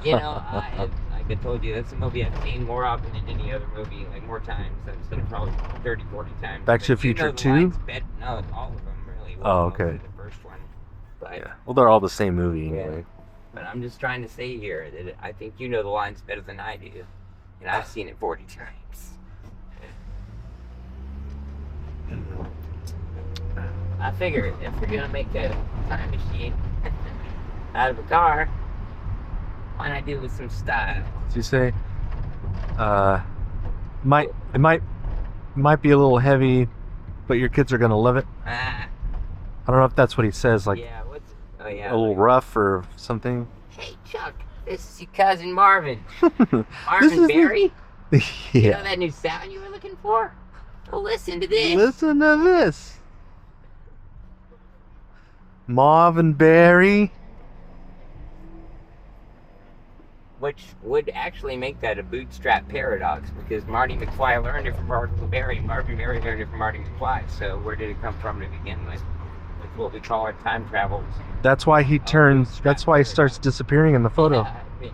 You know, like I told you, that's a movie I've seen more often than any other movie, like more times. I've seen it probably 30, 40 times. Back to the But Future the 2? lines no, all of them, really. Oh, Mostly okay. The first one. But, Yeah. Well, they're all the same movie anyway. but I'm just trying to say here that I think you know the lines better than I do. And I've seen it 40 times. I figure if you're going to make a time machine out of a car, why not do it with some style? Did you say? It might be a little heavy, but your kids are gonna love it. Ah, I don't know if that's what he says, like yeah, a little rough or something. Hey, Chuck, this is your cousin Marvin. This Marvin is Berry? You know Yeah. that new sound you were looking for? Well, listen to this. Listen to this. Marvin Berry. which would actually make that a bootstrap paradox, because Marty McFly learned it from Marvin Berry, and Marvin Berry learned it from Marty McFly. So where did it come from to begin with? With what we call our time travels. That's why he turns. That's why he starts disappearing in the photo. Yeah, I mean,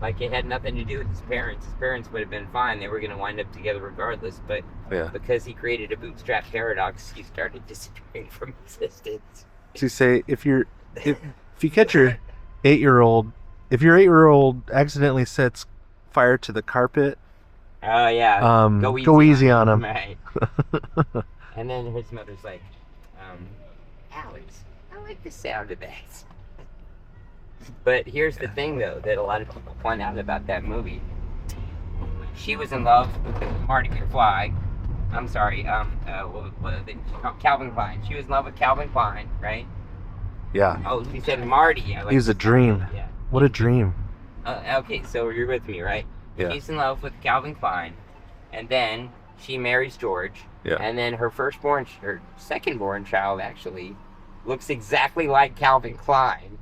like it had nothing to do with his parents. His parents would have been fine. They were going to wind up together regardless. But because he created a bootstrap paradox, he started disappearing from existence. To say if you catch your 8-year-old, if your 8-year-old accidentally sets fire to the carpet, oh yeah, go easy on him. Right. And then his mother's like, Alex, I like the sound of that. But here's the thing, though, that a lot of people point out about that movie. She was in love with Marty McFly. I'm sorry, Calvin Klein. She was in love with Calvin Klein, right? Yeah. Oh, she said Marty. He was a dream. Yeah. What a dream. Okay, so you're with me, right? Yeah. She's in love with Calvin Klein, and then she marries George. Yeah. And then her second-born child, actually, looks exactly like Calvin Klein.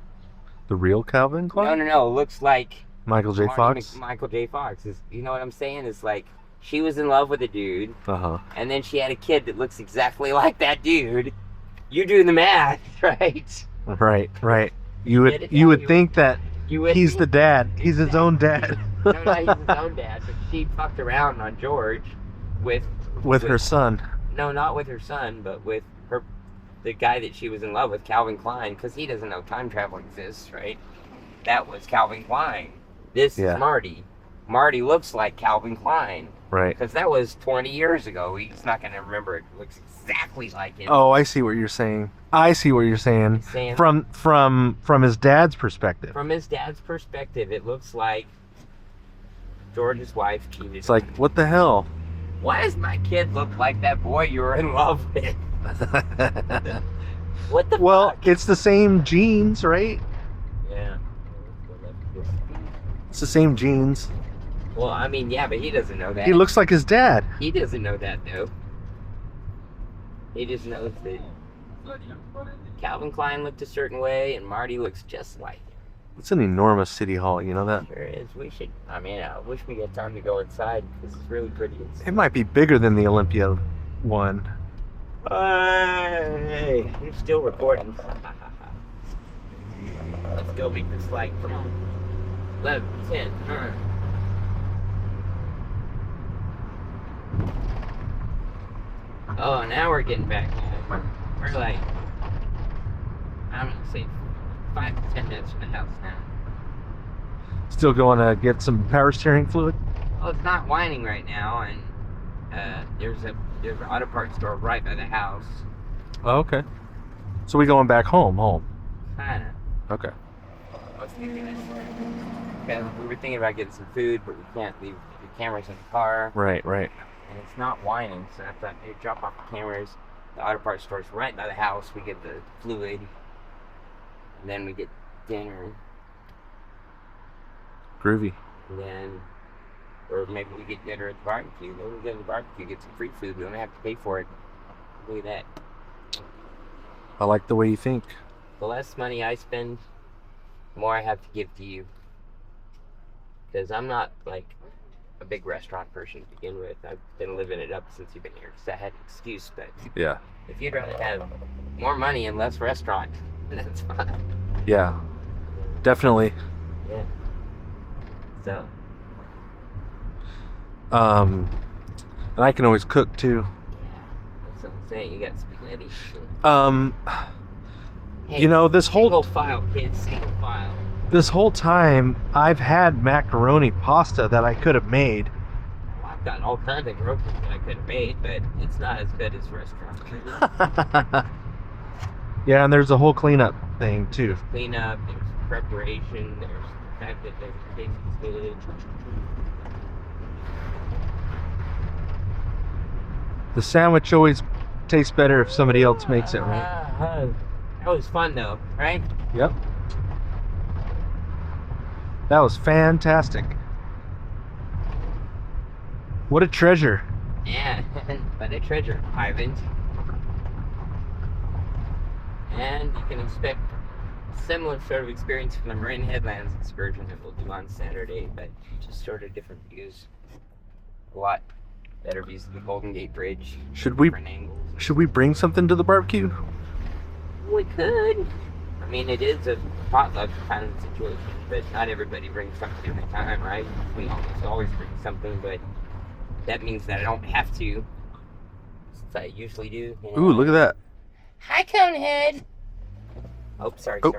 The real Calvin Klein? No. Looks like Michael J. Fox? Michael J. Fox. You know what I'm saying? It's like she was in love with a dude, and then she had a kid that looks exactly like that dude. You do the math, right? Right. You would think that he's the dad. He's his own dad. No, he's his own dad. But she fucked around on George with her son. No, not with her son, but with the guy that she was in love with, Calvin Klein, because he doesn't know time travel exists, right? That was Calvin Klein. This is Marty. Marty looks like Calvin Klein. Right. Because that was 20 years ago. He's not going to remember it. It looks exactly like him. Oh, I see what you're saying. From his dad's perspective. From his dad's perspective, it looks like George's wife cheated. It's like, what the hell? Why does my kid look like that boy you were in love with? What the Well, fuck? it's the same genes, right? Yeah. It's the same genes. Well, I mean, yeah, but he doesn't know that. He looks like his dad. He doesn't know that, though. He just knows that Calvin Klein looked a certain way, and Marty looks just like him. It's an enormous city hall, you know that? Sure is. I wish we had time to go inside, because it's really pretty inside. It might be bigger than the Olympia one. Hey, you're still recording. Let's go make this like 11, 10, 9. Oh, now we're getting back. We're like, I'm gonna say 5 to 10 minutes from the house now. Still going to get some power steering fluid? Well, it's not whining right now, and there's an auto parts store right by the house. Oh, okay. So we going back home? Kinda. Okay. I was thinking this. Because we were thinking about getting some food, but we can't leave the cameras in the car. Right. And it's not whining, so I thought maybe drop off the cameras. The auto parts store's right by the house. We get the fluid, and then we get dinner. Groovy. And then, or maybe we get dinner at the barbecue. Then we go to the barbecue, get some free food. We don't have to pay for it. Look at that. I like the way you think. The less money I spend, the more I have to give to you. Because I'm not like a big restaurant person to begin with. I've been living it up since you've been here, because I had an excuse. But Yeah. if you'd rather have more money and less restaurant, that's fine. Yeah. Definitely. Yeah. So. And I can always cook too. That's what I'm saying. You got spaghetti. Hey, You know, this single file, kids, single file. whole time I've had macaroni pasta that I could have made. Well, I've got all kinds of groceries that I could have made, but it's not as good as restaurants. Yeah, and there's a whole cleanup thing too. Cleanup, there's preparation, there's the fact that everything's good. The sandwich always tastes better if somebody else makes it, right? That was fun though, right? Yep. That was fantastic. What a treasure. Yeah, but a treasure, Ivan. And you can expect Similar sort of experience from the Marin Headlands excursion that we'll do on Saturday, but just sort of different views. A lot better views of the Golden Gate Bridge. Should we Different angles. bring something to the barbecue? We could. I mean, it is a potluck kind of situation, but not everybody brings something every time, right? We almost always bring something, but that means that I don't have to, since I usually do. You know? Ooh, look at that. Hi, Conehead. Oh, sorry. Oh.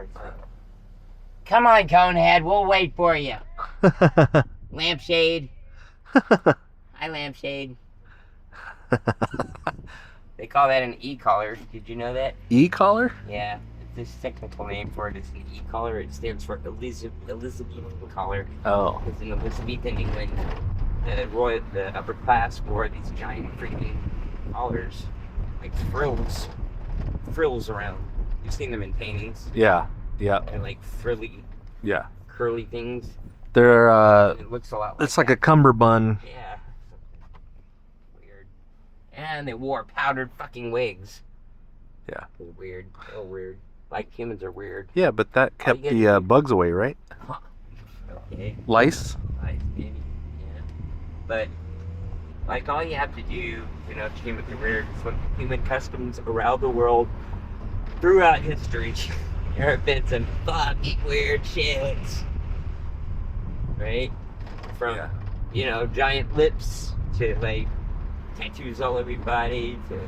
Come on, Conehead. We'll wait for you. Lampshade. Hi, Lampshade. They call that an e-collar. Did you know that? E-collar? Yeah. This technical name for it is an e-collar. It stands for Elizabethan collar. Oh. Because in Elizabethan England, the upper class wore these giant freaking collars, like frills around. You've seen them in paintings. Yeah. Yeah. They're like frilly, Yeah. curly things. They're It looks a lot like it's like a cummerbund. Yeah. Weird. And they wore powdered fucking wigs. Yeah. It was weird. So weird. Like humans are weird. Yeah, but that kept you the bugs away, right? Okay. Lice? Maybe. Yeah. But like all you have to do, you know, to humans are weird, is look at human customs around the world throughout history. There have been some fucking weird shit. Right? From Yeah. you know, giant lips to like tattoos all over your body to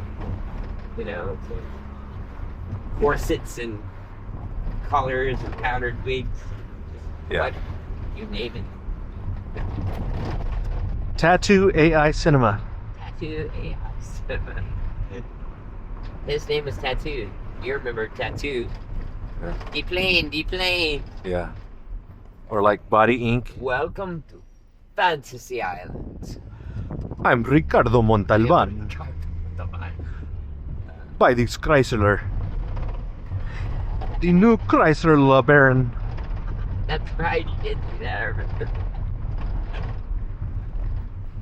you know, to corsets and collars and powdered wigs. Yeah. What, you name it. Tattoo AI Cinema. Tattoo AI. His name is Tattoo. You remember Tattoo. Yeah. Deplane. Yeah. Or like Body Ink. Welcome to Fantasy Island. I'm Ricardo Montalban. By this Chrysler. The new Chrysler LeBaron. That's right, you did do that, I remember.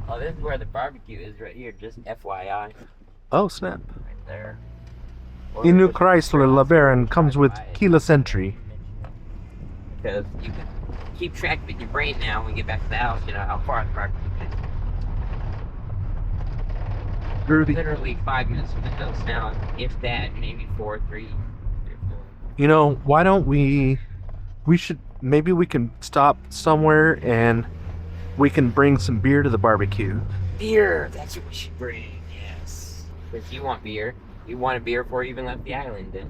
Oh, this is where the barbecue is right here, just FYI. Oh, snap. Right there. The new Chrysler LeBaron comes with keyless entry. Because you can keep track of it in your brain now when we get back to the house, you know, how far the barbecue is. Literally 5 minutes from the house now, if that, maybe 4, 3, 4. You know, why don't we should, maybe we can stop somewhere and we can bring some beer to the barbecue. Beer! That's what we should bring, yes. Because you want beer. You want a beer before you even left the island, then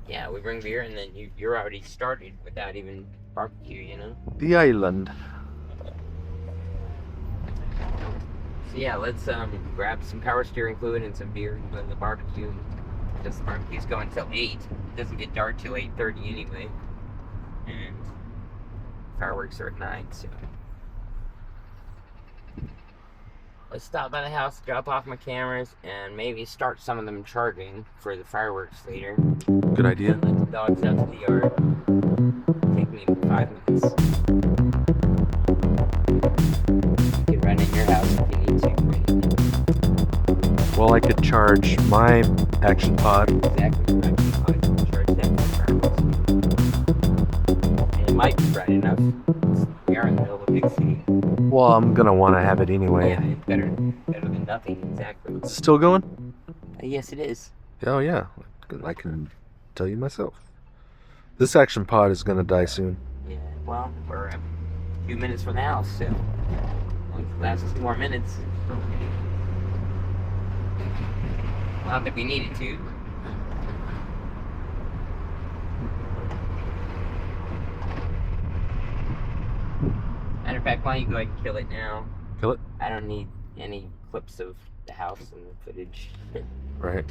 yeah, we bring beer and then you're already started without even barbecue, you know? The island. So yeah, let's grab some power steering fluid and some beer and go to the barbecue. Because the barbecue's going till 8. It doesn't get dark till 8:30 anyway. And fireworks are at 9, so. Let's stop by the house, drop off my cameras, and maybe start some of them charging for the fireworks later. Good idea. And let the dogs out to the yard. Take me 5 minutes. You can run in your house if you need to. Well, I could charge my action pod. Exactly. I can charge that for fireworks. And it might be bright enough. We are in the middle of a big city. Well, I'm gonna want to have it anyway. Yeah, it's better than nothing, exactly. Is it still going? Yes, it is. Oh yeah, I can tell you myself. This action pod is gonna die soon. Yeah, well, we're a few minutes from the house, so only lasts 2 more minutes. Not that we needed to. Matter of fact, why don't you go ahead and kill it now? Kill it? I don't need any clips of the house and the footage. Right.